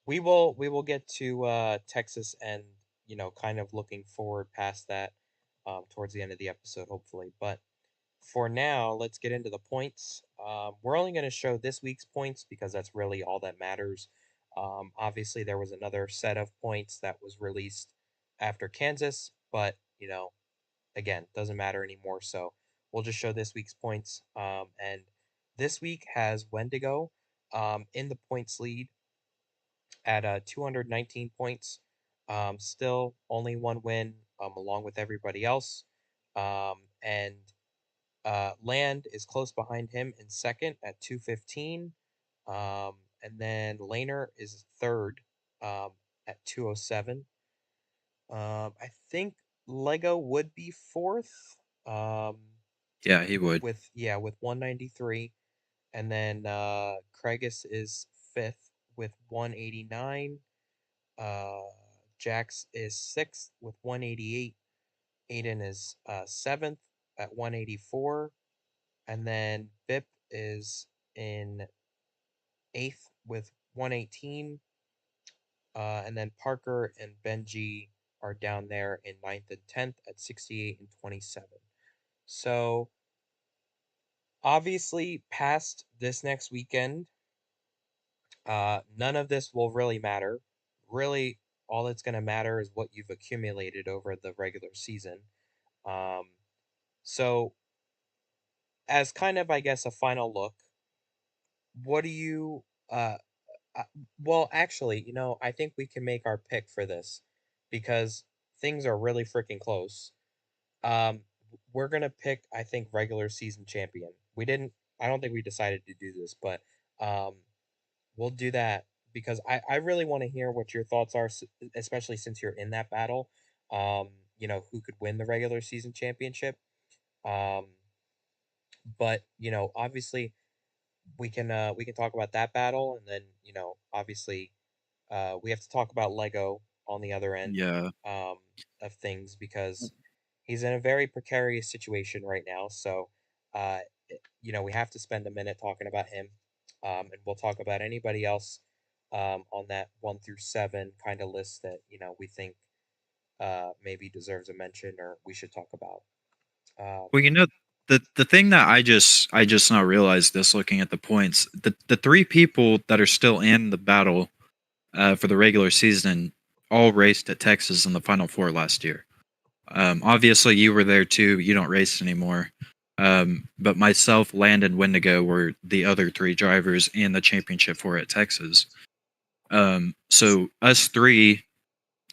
we will get to Texas, and kind of looking forward past that towards the end of the episode, hopefully. But for now, let's get into the points. We're only going to show this week's points because that's really all that matters. Obviously, there was another set of points that was released after Kansas, but again, doesn't matter anymore. So we'll just show this week's points. And this week has Wendigo in the points lead at 219 points. Still only one win along with everybody else. And Land is close behind him in second at 215. And then Laner is third at 207. I think Lego would be fourth Yeah, he would. with 193. And then Craigus is fifth with 189. Uh, Jax is sixth with 188. Aiden is seventh at 184. And then Bip is in eighth with 118. And then Parker and Benji are down there in ninth and 10th at 68 and 27. So obviously, past this next weekend, none of this will really matter. Really, all that's going to matter is what you've accumulated over the regular season. Um, so, as kind of, I guess, a final look, what do you uh, well, actually, I think we can make our pick for this because things are really freaking close. Um, we're gonna pick, I think, regular season champion. We didn't. I don't think we decided to do this, but um, we'll do that because I really want to hear what your thoughts are, especially since you're in that battle. Who could win the regular season championship? Um, but obviously, we can talk about that battle, and then obviously we have to talk about Lego on the other end Yeah. um, of things because he's in a very precarious situation right now. So, uh, we have to spend a minute talking about him, and we'll talk about anybody else on that 1 through 7 kind of list that we think maybe deserves a mention or we should talk about. Um, Well, the thing that I just now realized this looking at the points, the three people that are still in the battle for the regular season all raced at Texas in the Final Four last year. Obviously, you were there too. You don't race anymore. But myself, Land, and Wendigo were the other three drivers in the championship for at Texas. So us three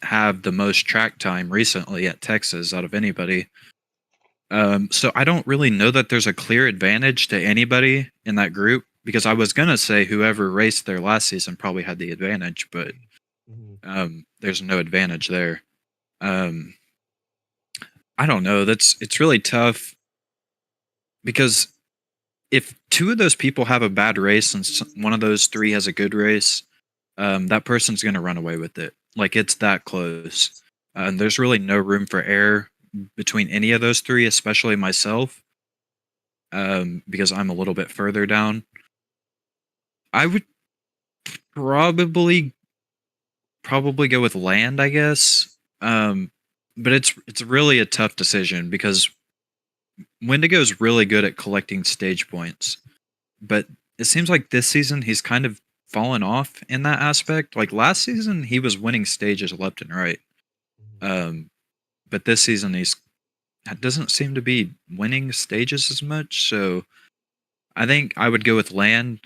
have the most track time recently at Texas out of anybody. So I don't really know that there's a clear advantage to anybody in that group because I was gonna say whoever raced there last season probably had the advantage, but mhm. there's no advantage there. Um, I don't know. It's really tough because if two of those people have a bad race and one of those three has a good race, that person's going to run away with it. Like it's that close. And there's really no room for error between any of those three, especially myself, because I'm a little bit further down. I would probably go with land, I guess. But it's really a tough decision because Wendigo's really good at collecting stage points, but it seems like this season he's kind of fallen off in that aspect. Like last season, he was winning stages left and right. Mhm. Um, but this season he's doesn't seem to be winning stages as much. So I think I would go with land.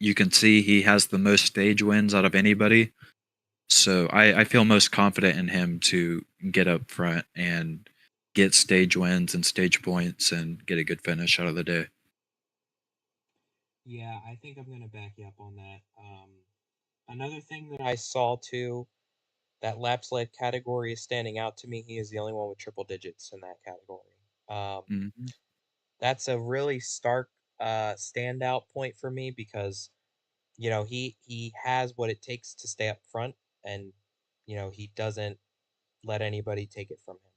You can see he has the most stage wins out of anybody. So I feel most confident in him to get up front and get stage wins and stage points and get a good finish out of the day. Yeah, I think I'm gonna back you up on that. Another thing that I saw too, that lap sled category is standing out to me. He is the only one with triple digits in that category. Um, Hmm. that's a really stark standout point for me because he has what it takes to stay up front, and he doesn't let anybody take it from him.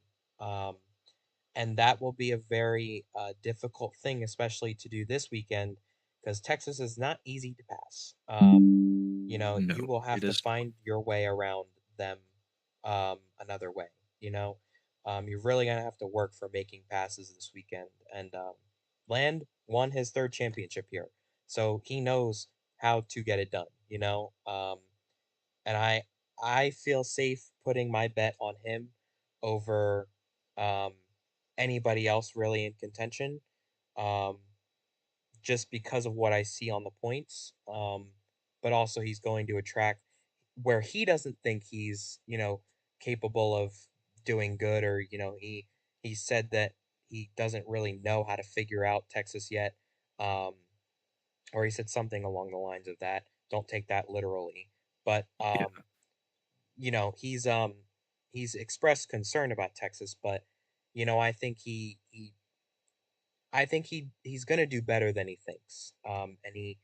And that will be a very difficult thing, especially to do this weekend, because Texas is not easy to pass. No, You will it have to is. find your way around them another way. You're really gonna have to work for making passes this weekend. And Land won his third championship here, so he knows how to get it done. And I feel safe putting my bet on him over um, anybody else really in contention, um, just because of what I see on the points. But also, he's going to a track where he doesn't think he's capable of doing good, or he said that he doesn't really know how to figure out Texas yet, um, or he said something along the lines of that. Don't take that literally, but Yeah, he's expressed concern about Texas, but I think he's gonna do better than he thinks. And he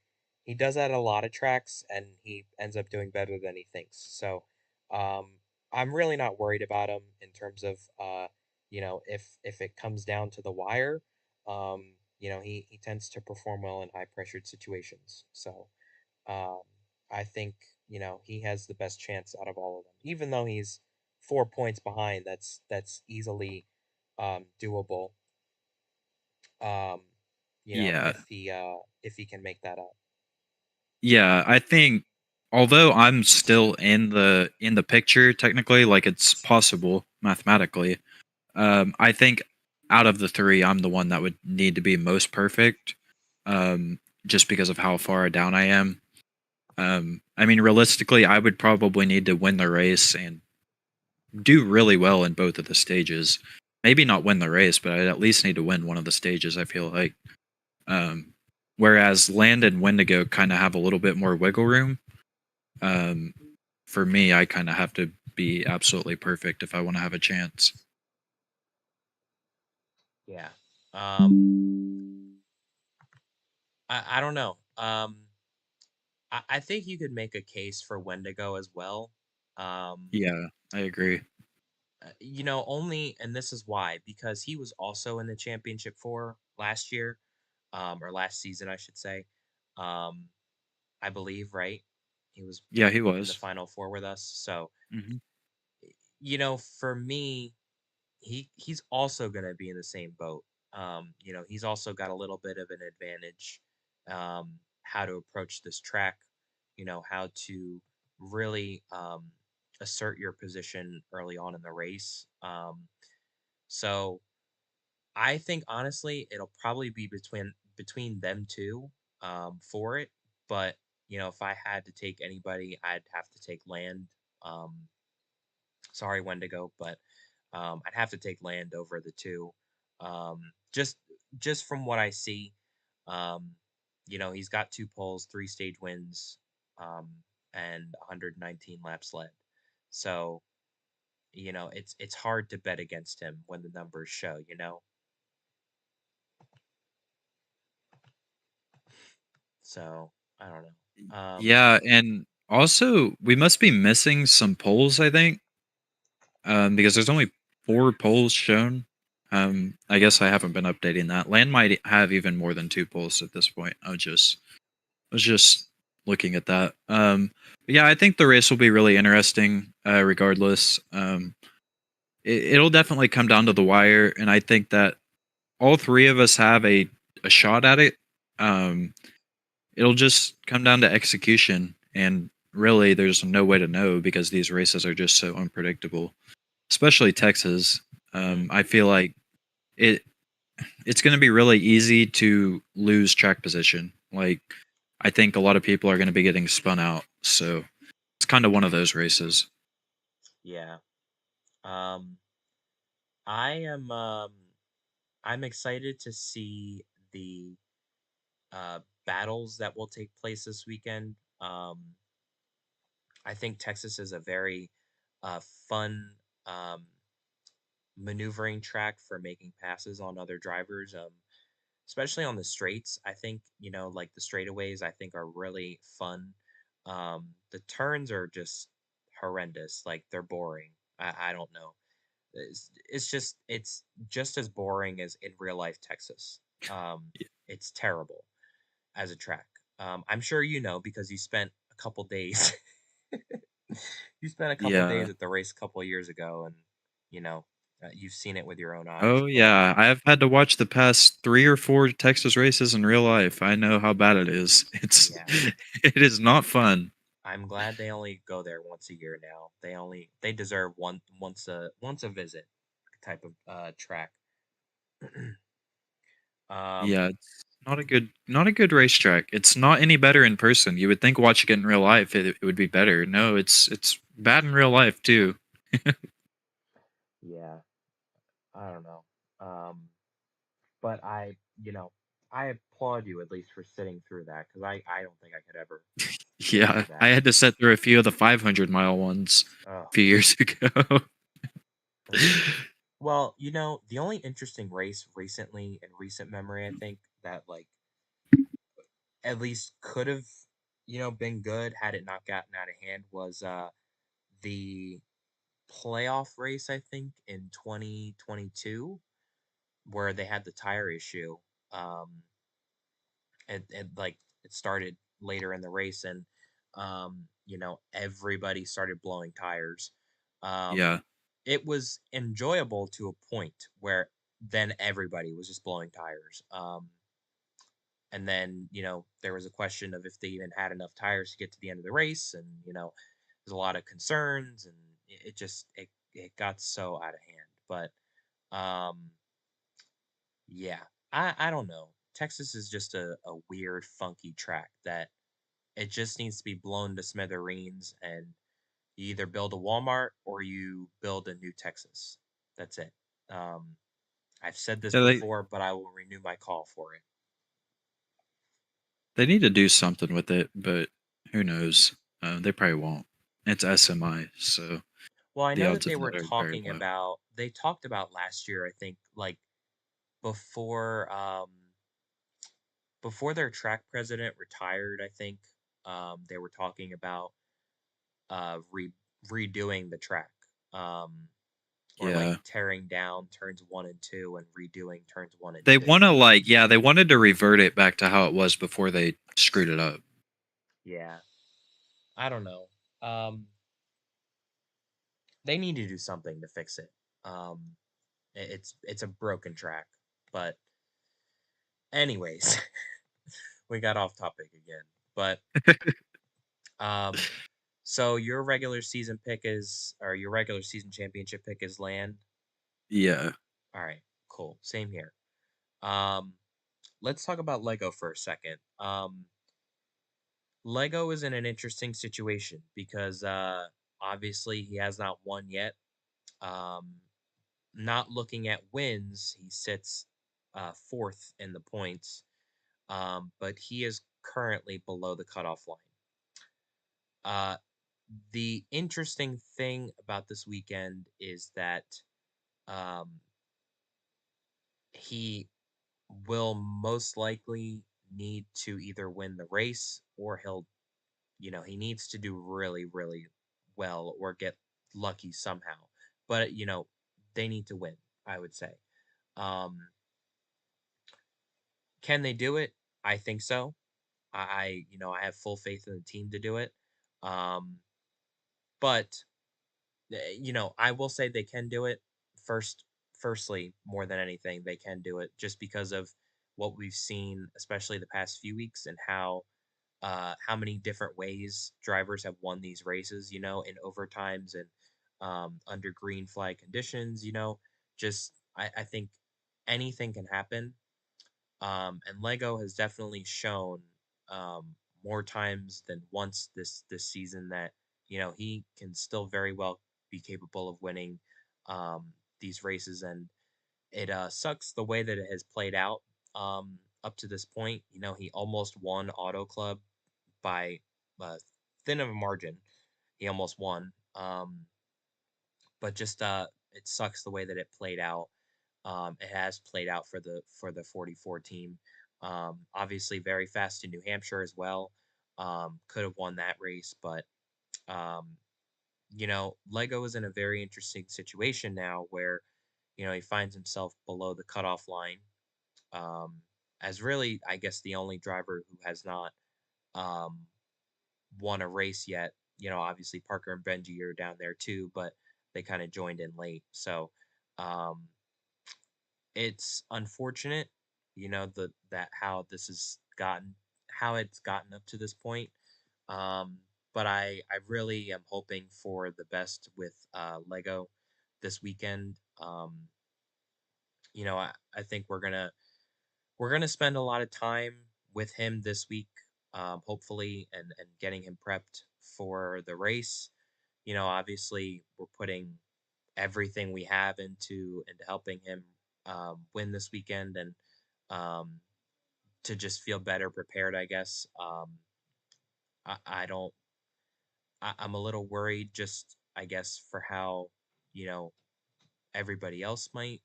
does that at a lot of tracks, and he ends up doing better than he thinks. So, um, I'm really not worried about him in terms of if it comes down to the wire. He tends to perform well in high pressured situations. So, um, I think he has the best chance out of all of them, even though he's 4 points behind. That's easily doable. Um, yeah, if he can make that up. yeah. I think although I'm still in the picture technically, like it's possible mathematically. I think out of the three, I'm the one that would need to be most perfect, just because of how far down I am. I mean, realistically, I would probably need to win the race and do really well in both of the stages. Maybe not win the race, but I'd at least need to win one of the stages. I feel like. Um, Whereas Land and Wendigo kind of have a little bit more wiggle room. Um, for me, I kind of have to be absolutely perfect if I want to have a chance. Yeah. Um, I don't know. I think you could make a case for Wendigo as well. Um, Yeah, I agree. only, and this is why, because he was also in the championship four last year, or last season, I should say. Um, I believe, right? He was Yeah, he in the was. final four with us. So, Hmm. for me, he's also going to be in the same boat. He's also got a little bit of an advantage, how to approach this track, how to really assert your position early on in the race. So I think honestly, it'll probably be between them two for it. But if I had to take anybody, I'd have to take Land. Um, Sorry, Wendigo, but I'd have to take Land over the two. Um, just just from what I see, um, he's got two poles, three stage wins, um, and 119 laps led. So it's hard to bet against him when the numbers show. So I don't know. Yeah, and also we must be missing some polls, I think, because there's only 4 polls shown. I guess I haven't been updating that. Land might have even more than 2 polls at this point. I was just looking at that. But yeah, I think the race will be really interesting, regardless. It'll definitely come down to the wire, and I think that all three of us have a shot at it. Um, it'll just come down to execution, and really, there's no way to know because these races are just so unpredictable, especially Texas. mm, I feel like it it's going to be really easy to lose track position. Like, I think a lot of people are going to be getting spun out, so it's kind of one of those races. yeah. Um, I am. I'm excited to see the battles that will take place this weekend. I think Texas is a very fun maneuvering track for making passes on other drivers. Especially on the straights. I think, like the straightaways, I think are really fun. The turns are just horrendous. Like they're boring. I don't know. It's just as boring as in real life Texas. It's terrible as a track. I'm sure you know because you spent a couple days. You spent a couple Yeah. days at the race a couple of years ago, and you know you've seen it with your own eyes. Oh But yeah, I have had to watch the past 3 or 4 Texas races in real life. I know how bad it is. It's yeah, it is not fun. I'm glad they only go there once a year now. They deserve once a visit type of track. Yeah, um it's not a good racetrack. It's not any better in person. You would think watching it in real life it would be better. No, it's bad in real life too. yeah, I don't know. But I applaud you at least for sitting through that because I don't think I could ever sit Yeah, through I that. had to sit through a few of the 500-mile ones Oh, a few years ago. ugh. Well, the only interesting race recently in recent memory, I think that like at least could have, been good had it not gotten out of hand was the playoff race, I think, in 2022, where they had the tire issue. Um, and like it started later in the race, and everybody started blowing tires. Um, Yeah. it was enjoyable to a point where then everybody was just blowing tires. And then there was a question of if they even had enough tires to get to the end of the race, and there's a lot of concerns, and it got so out of hand. But yeah, I don't know. Texas is just a weird, funky track that it just needs to be blown to smithereens, and you either build a Walmart or you build a new Texas. That's it. Um, I've said this Yeah, before, but I will renew my call for it. they need to do something with it, but who knows? They probably won't. It's SMI, so Well, I the know that odds they of were that are very talking low. about they talked about last year, I think, like before before their track president retired, I think they were talking about redoing the track. Um or like Yeah. tearing down turns 1 and 2 and redoing turns 1 and They 2. want to they wanted to revert it back to how it was before they screwed it up. Yeah. I don't know. Um they need to do something to fix it. Um it's a broken track. But anyways, we got off topic again. But um so your regular season pick is or your regular season championship pick is land. Yeah. All right, cool. Same here. Um let's talk about Lego for a second. Lego is in an interesting situation because obviously he has not won yet. Um not looking at wins, he sits fourth in the points. But he is currently below the cutoff line. Uh the interesting thing about this weekend is that um, he will most likely need to either win the race or he needs to do really, really well or get lucky somehow. But, they need to win, I would say. Um, can they do it? I think so. I have full faith in the team to do it. Um, but I will say they can do it. First, firstly, more than anything, they can do it just because of what we've seen, especially the past few weeks, and how many different ways drivers have won these races. In overtimes and under green flag conditions. Just I think anything can happen. And Lego has definitely shown more times than once this season that he can still very well be capable of winning um, these races, and it sucks the way that it has played out up to this point. He almost won Auto Club by uh, thin of a margin. He almost won, but just it sucks the way that it played out. It has played out for the 44 team. Obviously, very fast in New Hampshire as well. Could have won that race, but um, Lego is in a very interesting situation now where he finds himself below the cutoff line. Um, as really, I guess, the only driver who has not um, won a race yet. Obviously Parker and Benji are down there too, but they kind of joined in late. So um, it's unfortunate, the that how it's gotten up to this point. Um, but I really am hoping for the best with Lego this weekend. I think we're gonna spend a lot of time with him this week, hopefully, and getting him prepped for the race. Obviously, we're putting everything we have into helping him win this weekend, and um, to just feel better prepared, I guess. I don't. I'm a little worried, just I guess, for how you know everybody else might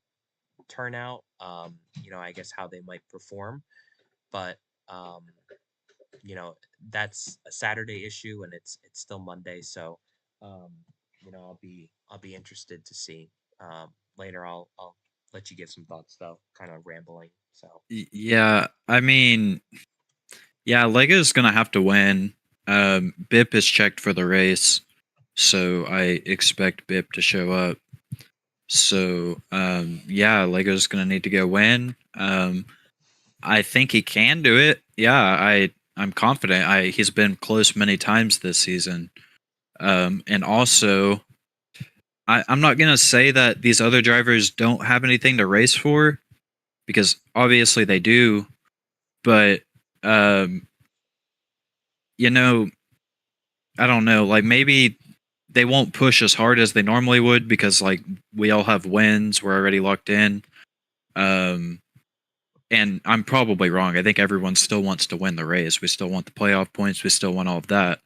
turn out. I guess how they might perform, but um, you know that's a Saturday issue, and it's still Monday, so um, I'll be interested to see. Later, I'll let you give some thoughts though, kind of rambling. So Yeah, I mean, yeah, Lego's gonna have to win. Bip is checked for the race, so I expect Bip to show up. So, yeah, Lego's gonna need to go win. I think he can do it. Yeah, I'm confident. He's been close many times this season. And also, I'm not gonna say that these other drivers don't have anything to race for because obviously they do. But um, you know, I don't know. Like maybe they won't push as hard as they normally would because like we all have wins. We're already locked in. Um, and I'm probably wrong. I think everyone still wants to win the race. We still want the playoff points. We still want all of that.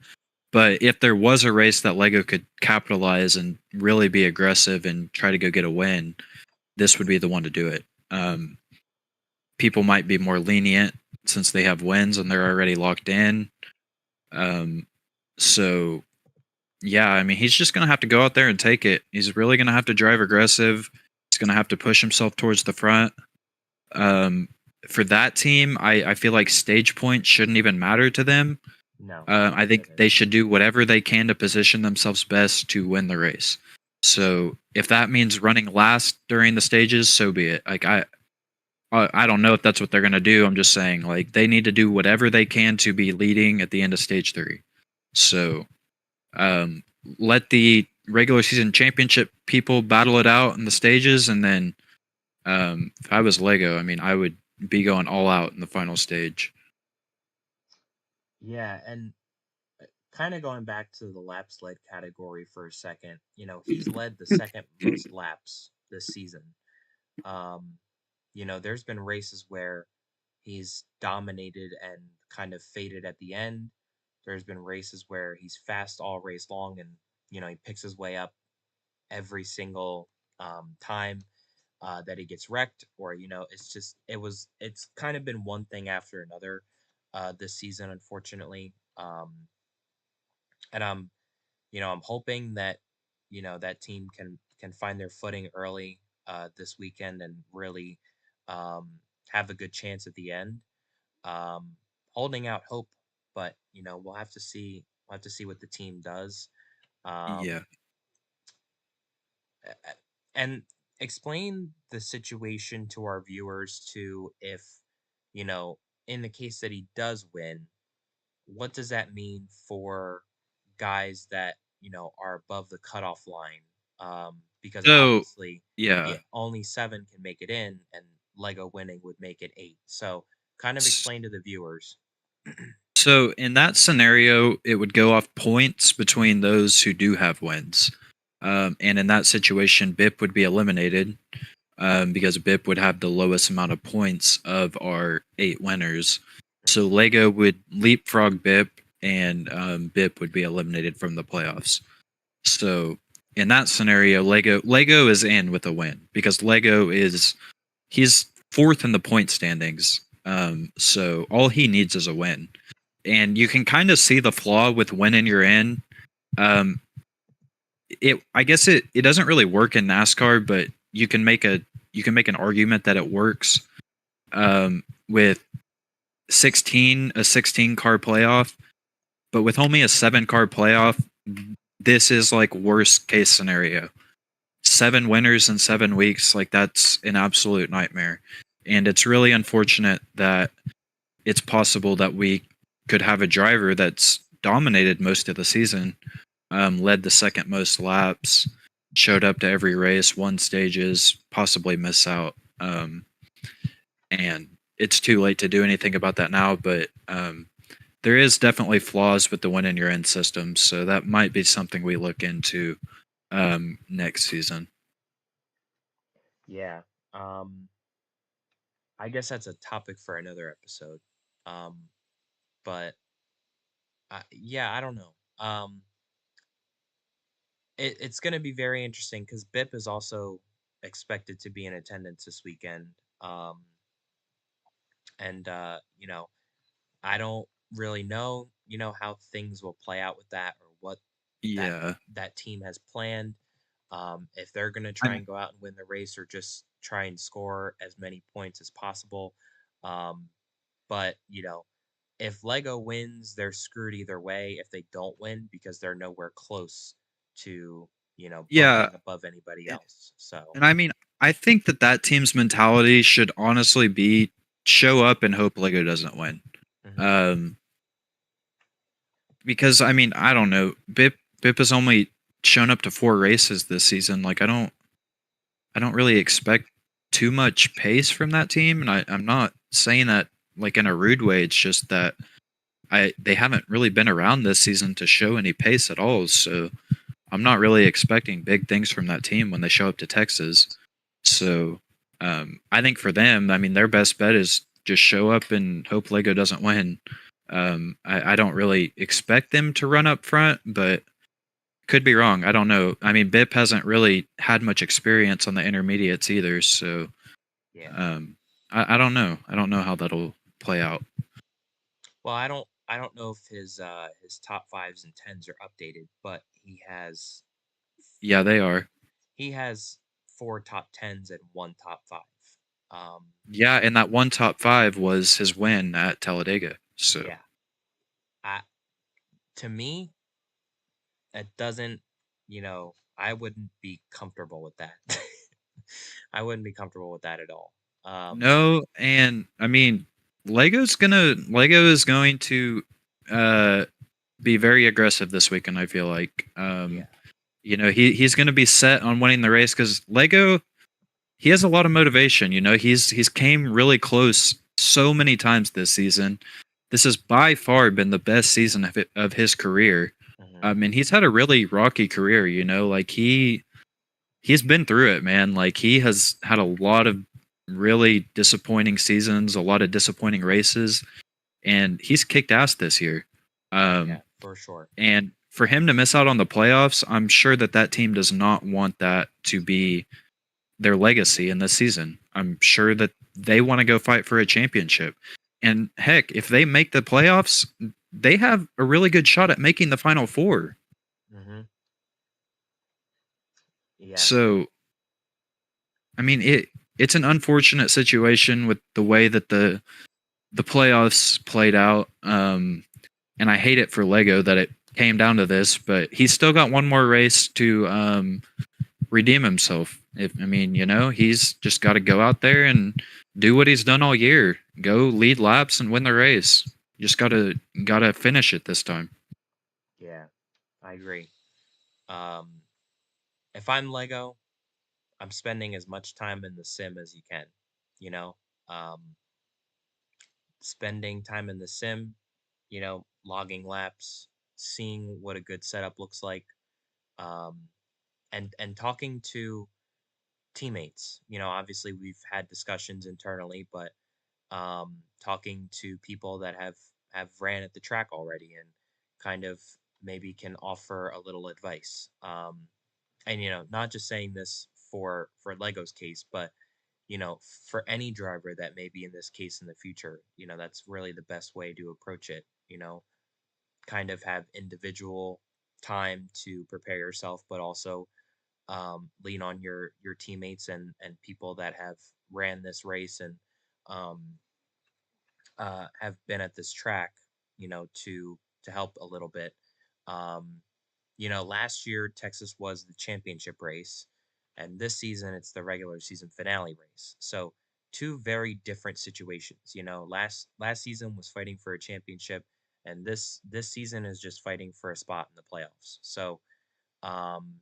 But if there was a race that Lego could capitalize and really be aggressive and try to go get a win, this would be the one to do it. People might be more lenient since they have wins and they're already locked in. Um, so yeah, I mean, he's just gonna have to go out there and take it. He's really gonna have to drive aggressive. He's gonna have to push himself towards the front. Um, for that team, I feel like stage points shouldn't even matter to them. no, I it think shouldn't. they should do whatever they can to position themselves best to win the race. So if that means running last during the stages, so be it. Like I don't know if that's what they're gonna do. I'm just saying like they need to do whatever they can to be leading at the end of stage 3. So um, let the regular season championship people battle it out in the stages, and then if I was Lego, I mean I would be going all out in the final stage. Yeah, and kind of going back to the laps led category for a second. He's led the second most laps this season. Um, there's been races where he's dominated and kind of faded at the end. There's been races where he's fast all race long, and he picks his way up every single time that he gets wrecked, or it's kind of been one thing after another. this season, unfortunately. And I'm hoping that that team can find their footing early this weekend and really um, have a good chance at the end. Um, Holding out hope, but we'll have to see. We'll have to see what the team does. Um, Yeah. a- and explain the situation to our viewers too. If in the case that he does win, what does that mean for guys that are above the cutoff line? Because So obviously, yeah. only seven can make it in, and Lego winning would make it eight. So, kind of S- explain to the viewers. So in that scenario, it would go off points between those who do have wins. And in that situation, BIP would be eliminated because BIP would have the lowest amount of points of our 8 winners. So Mhm. Lego would leapfrog BIP, and BIP would be eliminated from the playoffs. So in that scenario, Lego is in with a win because Lego is he's fourth in the point standings. So all he needs is a win, and you can kind of see the flaw with winning you're in. Um, I guess it doesn't really work in NASCAR, but you can make an argument that it works with 16 car playoff, but with only a 7 car playoff, this is like worst case scenario. 7 winners in 7 weeks, like that's an absolute nightmare. And it's really unfortunate that it's possible that we could have a driver that's dominated most of the season, led the second most laps, showed up to every race, won stages, possibly miss out. And it's too late to do anything about that now, but there is definitely flaws with the win in your end system. So that might be something we look into next season. Yeah. Um, I guess that's a topic for another episode. Um, but yeah, I don't know. It's going to be very interesting because BIP is also expected to be in attendance this weekend. Um, and I don't really know, how things will play out with that or what that Yeah. that team has planned. If they're gonna try I'm and go out and win the race or just try and score as many points as possible. Um, but if Lego wins, they're screwed either way if they don't win because they're nowhere close to yeah, being above anybody and, else. So, and I mean, I think that team's mentality should honestly be show up and hope Lego doesn't win. mhm, Um, because I mean, I don't know. BIP has only shown up to 4 races this season. Like I don't really expect too much pace from that team, and I'm not saying that like in a rude way. It's just that they haven't really been around this season to show any pace at all. So I'm not really expecting big things from that team when they show up to Texas. So I think for them, I mean, their best bet is just show up and hope Lego doesn't win. I don't really expect them to run up front, but could be wrong. I don't know. I mean, BIP hasn't really had much experience on the intermediates either, so yeah. um, I don't know. I don't know how that'll play out. Well, I don't know if his top fives and tens are updated, but Yeah, they are. he has four top tens and one top five. Um, Yeah, and that one top five was his win at Talladega. So yeah, I to me it doesn't. I wouldn't be comfortable with that. I wouldn't be comfortable with that at all. no, and I mean, Lego is going to uh, be very aggressive this weekend. I feel like Yeah. he's going to be set on winning the race because Lego he has a lot of motivation. He's came really close so many times this season. This has by far been the best season of his career. Hmm. I mean, he's had a really rocky career. Like he's been through it, man. Like he has had a lot of really disappointing seasons, a lot of disappointing races, and he's kicked ass this year. Yeah, Um, for sure. and for him to miss out on the playoffs, I'm sure that team does not want that to be their legacy in this season. I'm sure that they want to go fight for a championship. And heck, if they make the playoffs, they have a really good shot at making the final four. Hmm. Yeah. So, I mean, it's an unfortunate situation with the way that the playoffs played out. And I hate it for Lego that it came down to this, but he's still got one more race to redeem himself. If I mean, he's just got to go out there and do what he's done all year. Go lead laps and win the race. Just gotta finish it this time. Yeah, I agree. Um, if I'm Lego, I'm spending as much time in the sim as you can, you know, um, spending time in the sim, logging laps, seeing what a good setup looks like, um, and talking to teammates. Obviously we've had discussions internally, but talking to people that have ran at the track already and kind of maybe can offer a little advice. And not just saying this for Lego's case, but for any driver that may be in this case in the future, that's really the best way to approach it. Kind of have individual time to prepare yourself, but also lean on your teammates and people that have ran this race and um, have been at this track, to help a little bit. Um, last year Texas was the championship race, and this season it's the regular season finale race. So two very different situations. Last season was fighting for a championship, and this season is just fighting for a spot in the playoffs. So um,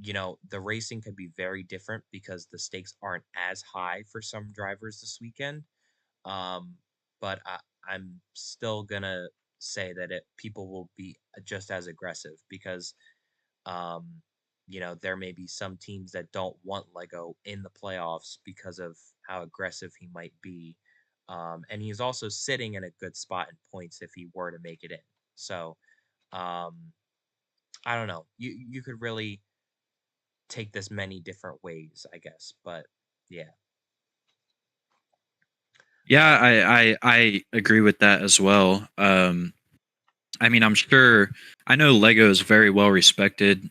the racing could be very different because the stakes aren't as high for some drivers this weekend. Um, but I'm still gonna say that people will be just as aggressive because, um, there may be some teams that don't want Lego in the playoffs because of how aggressive he might be. And he's also sitting in a good spot in points if he were to make it in. So, um, I don't know. You could really take this many different ways, I guess. But yeah. Yeah, Um, I agree with that as well. I mean, I know Lego is very well respected.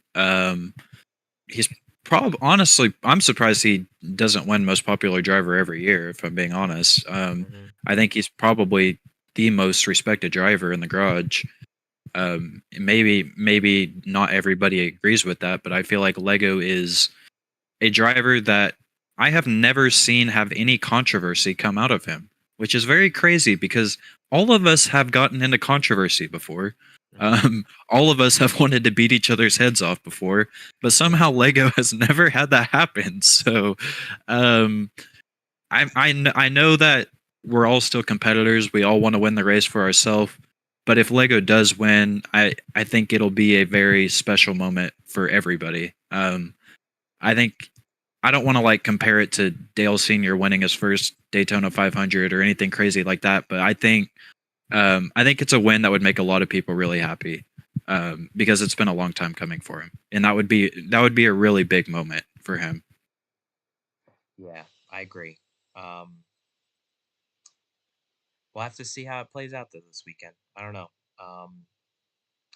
He's probably honestly, I'm surprised he doesn't win most popular driver every year. If I'm being honest, mhm. I think he's probably the most respected driver in the garage. Maybe not everybody agrees with that, but I feel like Lego is a driver that I have never seen have any controversy come out of him, which is very crazy because all of us have gotten into controversy before. Mhm. All of us have wanted to beat each other's heads off before, but Yeah. somehow Lego has never had that happen. So, um, I know that we're all still competitors. We all want to win the race for ourselves. But if Lego does win, I think it'll be a very special moment for everybody. I think I don't want to like compare it to Dale Senior winning his first Daytona 500 or anything crazy like that, but I think it's a win that would make a lot of people really happy because it's been a long time coming for him, and that would be a really big moment for him. Yeah, I agree. Um, we'll have to see how it plays out this weekend. I don't know.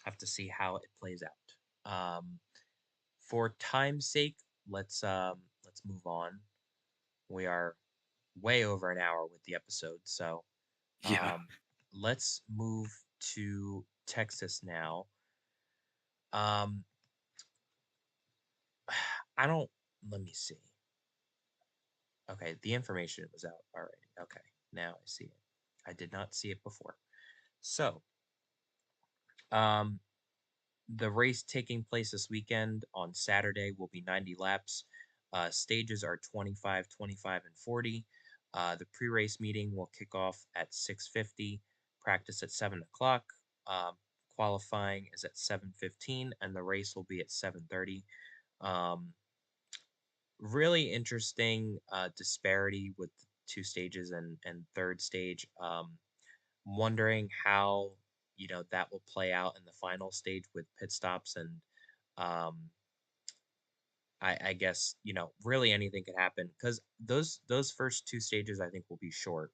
Have to see how it plays out. For time's sake, let's move on. We are way over an hour with the episode, so Yeah, um, let's move to Texas now. Um, I don't. Let me see. Okay, the information was out already. Okay, now I see it. I did not see it before. So, um, the race taking place this weekend on Saturday will be 90 laps. Stages are 25, 25, and 40. The pre-race meeting will kick off at 6:50. Practice at 7 o'clock. Um, Qualifying is at 7:15, and the race will be at 7:30. Um, Really interesting disparity with two stages and third stage. Wondering how that will play out in the final stage with pit stops and um, I guess really anything could happen because those first two stages I think will be short.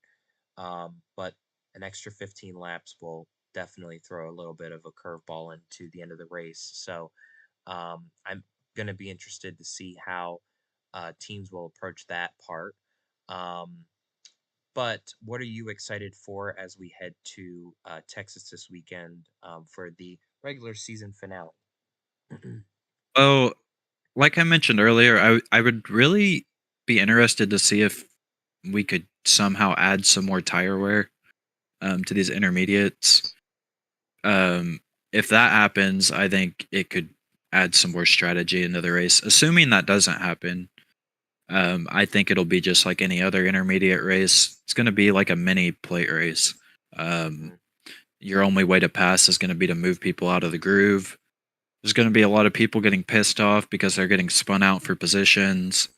But an extra 15 laps will definitely throw a little bit of a curveball into the end of the race. So I'm going to be interested to see how teams will approach that part. Um, but what are you excited for as we head to Texas this weekend for the regular season finale? Well, like I mentioned earlier, I would really be interested to see if we could somehow add some more tire wear to these intermediates. Um, if that happens, I think it could add some more strategy into the race. Assuming that doesn't happen, I think it'll be just like any other intermediate race. It's going to be like a mini plate race. Um, Mhm. your only way to pass is going to be to move people out of the groove. There's going to be a lot of people getting pissed off because they're getting spun out for positions.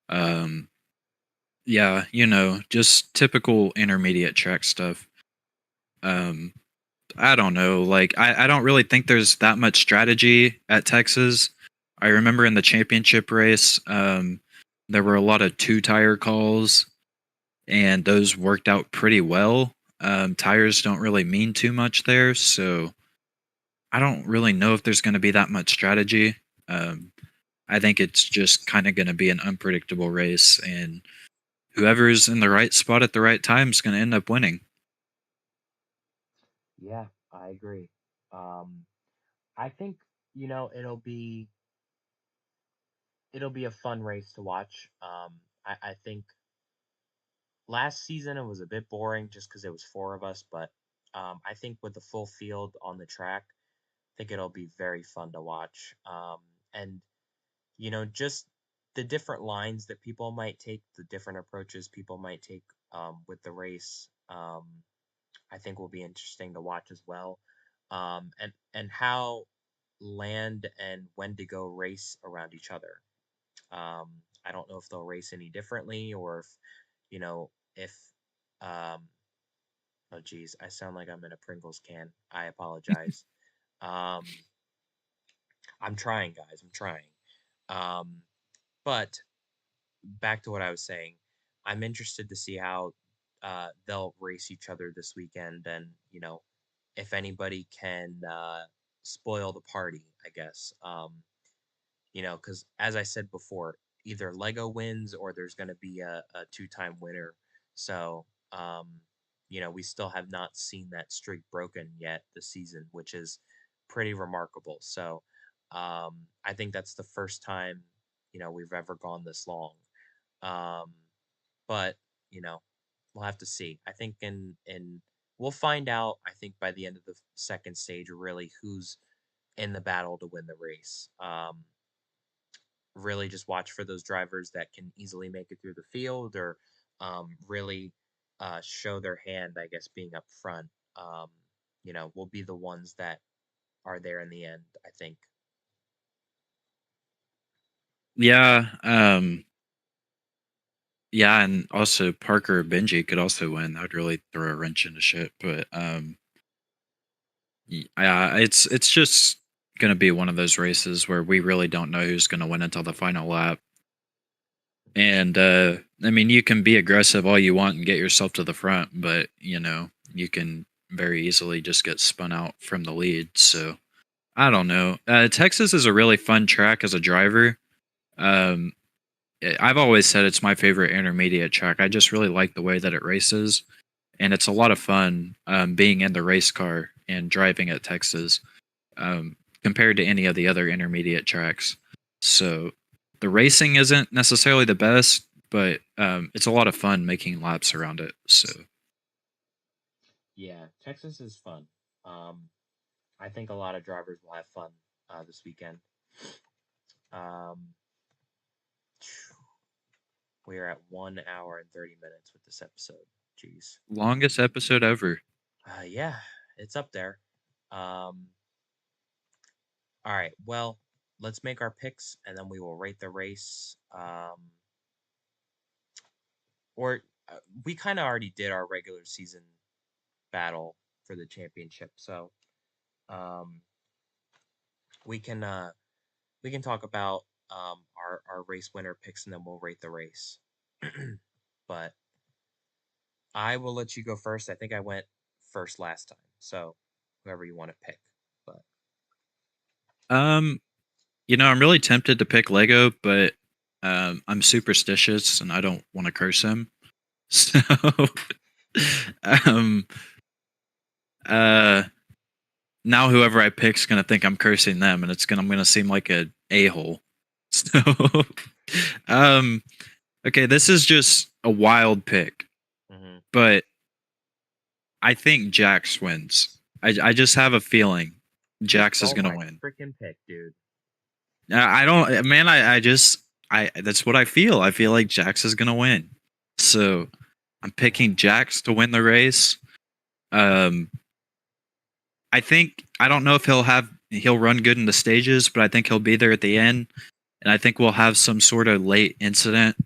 Um, yeah, just typical intermediate track stuff. Um, I don't know. Like, I don't really think there's that much strategy at Texas. I remember in the championship race, there were a lot of two tire calls, and those worked out pretty well. Tires don't really mean too much there, so I don't really know if there's going to be that much strategy. Um, I think it's just kind of going to be an unpredictable race, and whoever's in the right spot at the right time is going to end up winning. Yeah, I agree. Um, I think it'll be a fun race to watch. I think last season it was a bit boring just because it was four of us, but I think with the full field on the track, I think it'll be very fun to watch. And just the different lines that people might take, the different approaches people might take with the race, I think will be interesting to watch as well. And how land and when to go race around each other. I don't know if they'll race any differently or if um, oh geez, I sound like I'm in a Pringles can. I apologize. Um, I'm trying, guys. I'm trying. Um, but back to what I was saying, I'm interested to see how they'll race each other this weekend, and if anybody can spoil the party, I guess. Because as I said before, either Lego wins or there's going to be a two-time winner. So, we still have not seen that streak broken yet this season, which is pretty remarkable. So, I think that's the first time, we've ever gone this long. Um, but, you know, we'll have to see. I think we'll find out, I think by the end of the second stage, really who's in the battle to win the race. Really just watch for those drivers that can easily make it through the field or really show their hand, I guess, being up front. Um, will be the ones that are there in the end, I think. Yeah, yeah, and also Parker or Benji could also win. That would really throw a wrench into shit. But yeah, it's just gonna be one of those races where we really don't know who's gonna win until the final lap. And I mean, you can be aggressive all you want and get yourself to the front, but you can very easily just get spun out from the lead. So I don't know. Texas is a really fun track as a driver. Um, I've always said it's my favorite intermediate track. I just really like the way that it races, and it's a lot of fun being in the race car and driving at Texas compared to any of the other intermediate tracks. So the racing isn't necessarily the best, but it's a lot of fun making laps around it. So Yeah, Texas is fun. Um, I think a lot of drivers will have fun this weekend. Um, we are at 1 hour and 30 minutes with this episode. Jeez. longest episode ever. Yeah, it's up there. Um, all right. Well, let's make our picks and then we will rate the race. Or we kind of already did our regular season battle for the championship, so um, we can talk about our race winner picks and then we'll rate the race. But I will let you go first. I think I went first last time, so whoever you want to pick. But Um, I'm really tempted to pick Lego, but I'm superstitious and I don't want to curse him. So, um, uh, now whoever I pick's gonna think I'm cursing them, and I'm gonna seem like a hole. So, um, okay, this is just a wild pick, mhm. but I think Jax wins. I just have a feeling You Jax is stole gonna my win. freaking pick, dude. I don't, man. I just, that's what I feel. I feel like Jax is gonna win. So I'm picking Jax to win the race. Um, I don't know if he'll run good in the stages, but I think he'll be there at the end, and I think we'll have some sort of late incident.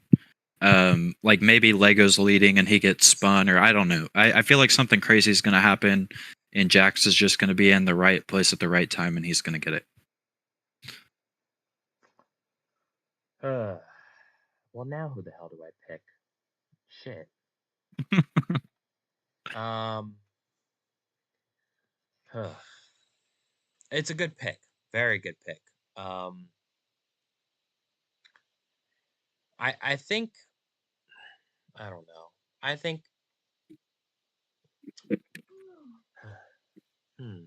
Like maybe Lego's leading and he gets spun, or I don't know. I feel like something crazy is gonna happen, and Jax is just gonna be in the right place at the right time, and he's gonna get it. Well, now who the hell do I pick? Shit. Um, it's a good pick. Very good pick. Um, I think I don't know. I think hmm.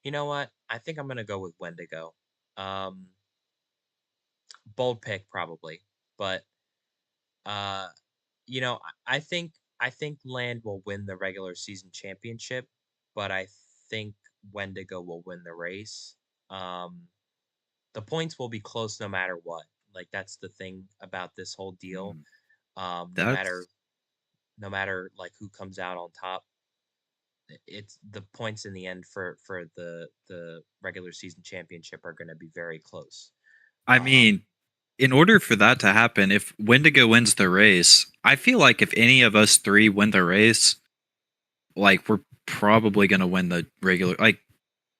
You know what? I think I'm gonna go with Wendigo. Um, bold pick probably, but uh, I think Land will win the regular season championship, but I think Wendigo will win the race. Um, the points will be close no matter what. Like that's the thing about this whole deal. Mm, No That's matter like who comes out on top, it's the points in the end for the regular season championship are going to be very close. I Um, mean, in order for that to happen, if Wendigo wins the race, I feel like if any of us three win the race, like we're probably gonna win the regular. Like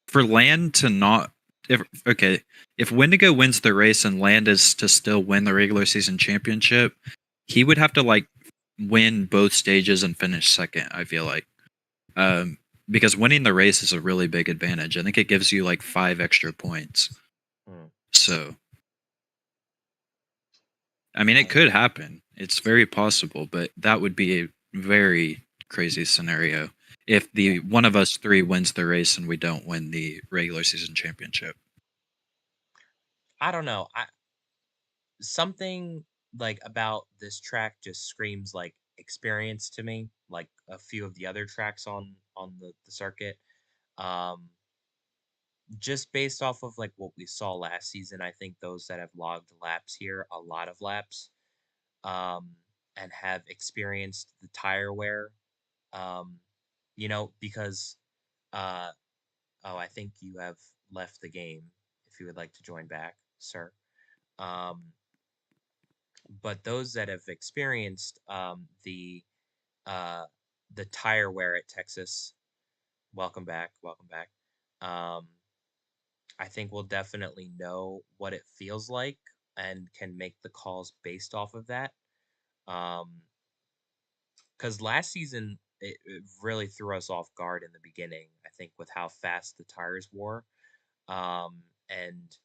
for Land to not, if okay, if Wendigo wins the race and Land is to still win the regular season championship, he would have to like win both stages and finish second. I feel like, um, because winning the race is a really big advantage. I think it gives you like 5 extra points. hmm, So I mean, it I could happen. It's very possible, but that would be a very crazy scenario if yeah, the one of us three wins the race and we don't win the regular season championship. I don't know. I something like about this track just screams like experience to me, like a few of the other tracks on the circuit. Um, just based off of like what we saw last season, I think those that have logged laps here, a lot of laps, um, and have experienced the tire wear, um, because uh, oh, I think you have left the game. If you would like to join back, sir. Um, but those that have experienced uh, the tire wear at Texas, welcome back, welcome back. Um, I think we'll definitely know what it feels like and can make the calls based off of that. Um, because last season it really threw us off guard in the beginning. I think with how fast the tires wore, and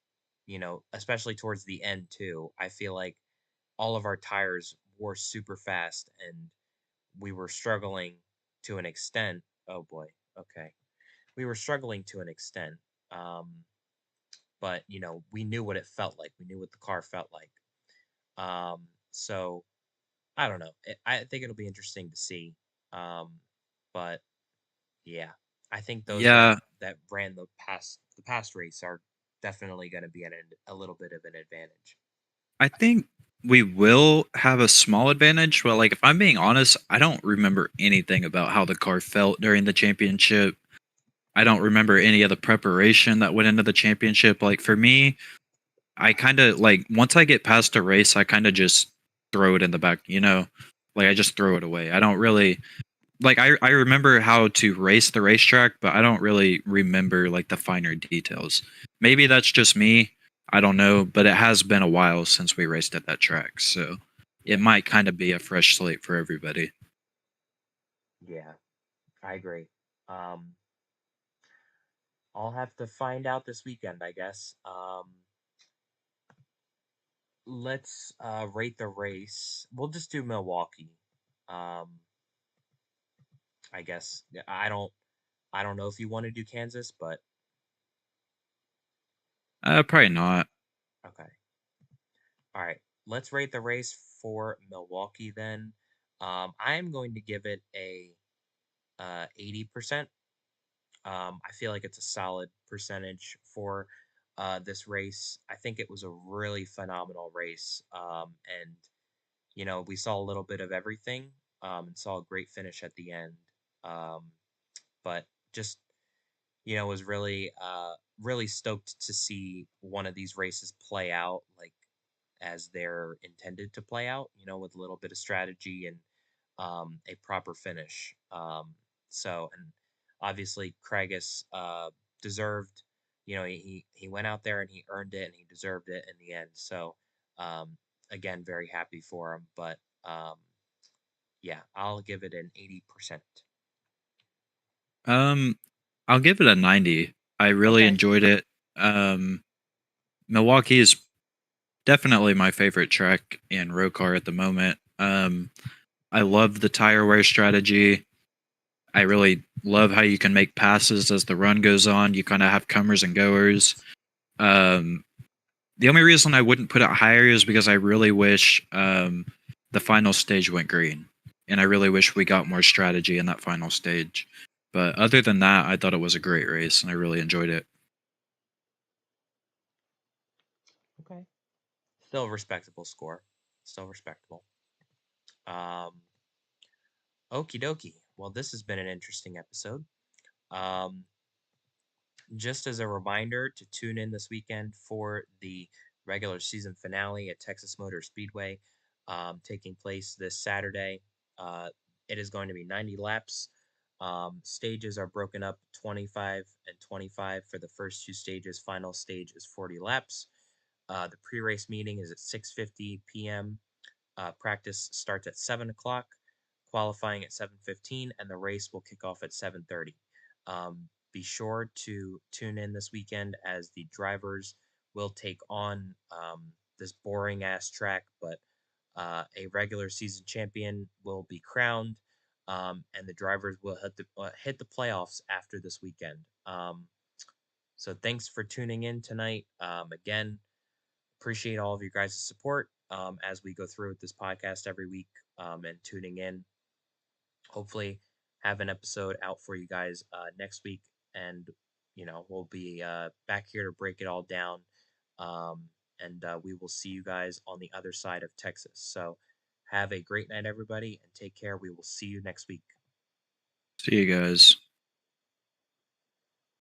especially towards the end too. I feel like all of our tires wore super fast, and we were struggling to an extent. Oh boy, okay, we were struggling to an extent. Um, but we knew what it felt like. We knew what the car felt like. So I don't know. I think it'll be interesting to see. Um, but yeah, I think those Yeah, that ran the past race are definitely going to be at a little bit of an advantage. I think we will have a small advantage, but like if I'm being honest, I don't remember anything about how the car felt during the championship. I don't remember any of the preparation that went into the championship. Like for me, I kind of like once I get past a race, I kind of just throw it in the back. Like I just throw it away. I don't really like I remember how to race the racetrack, but I don't really remember like the finer details. Maybe that's just me. I don't know, but it has been a while since we raced at that track, so it Yeah. might kind of be a fresh slate for everybody. Yeah, I agree. Um, I'll have to find out this weekend, I guess. Let's rate the race. We'll just do Milwaukee. Um, I guess. Yeah, I don't know if you want to do Kansas, but Probably not. okay. All right. Let's rate the race for Milwaukee then. I'm going to give it a 80%. I feel like it's a solid percentage for this race. I think it was a really phenomenal race. And we saw a little bit of everything, and saw a great finish at the end. Um, but just was really really stoked to see one of these races play out like as they're intended to play out, with a little bit of strategy and a proper finish. And obviously Craigus deserved, he went out there and he earned it and he deserved it in the end. So um, again, very happy for him. But yeah, I'll give it an 80%. Um, I'll give it a 90. I really Okay. enjoyed it. Um, Milwaukee is definitely my favorite track in ROCAR at the moment. I love the tire wear strategy. I really love how you can make passes as the run goes on. You kind of have comers and goers. Um, the only reason I wouldn't put it higher is because I really wish the final stage went green, and I really wish we got more strategy in that final stage. But other than that, I thought it was a great race, and I really enjoyed it. Okay. Still a respectable score. Still respectable. Um, Okie dokie. Well, this has been an interesting episode. Um, just as a reminder to tune in this weekend for the regular season finale at Texas Motor Speedway, taking place this Saturday. It is going to be 90 laps. Stages are broken up 25 and 25 for the first two stages. Final stage is 40 laps. The pre-race meeting is at 6:50 p.m. Practice starts at 7 o'clock, qualifying at 7:15, and the race will kick off at 7:30. Be sure to tune in this weekend as the drivers will take on this boring ass track, but a regular season champion will be crowned, and the drivers will hit the playoffs after this weekend. So thanks for tuning in tonight. Again, appreciate all of you guys' support as we go through with this podcast every week, and tuning in. Hopefully, have an episode out for you guys next week, and we'll be back here to break it all down. And we will see you guys on the other side of Texas. So, have a great night, everybody, and take care. We will see you next week. See you guys.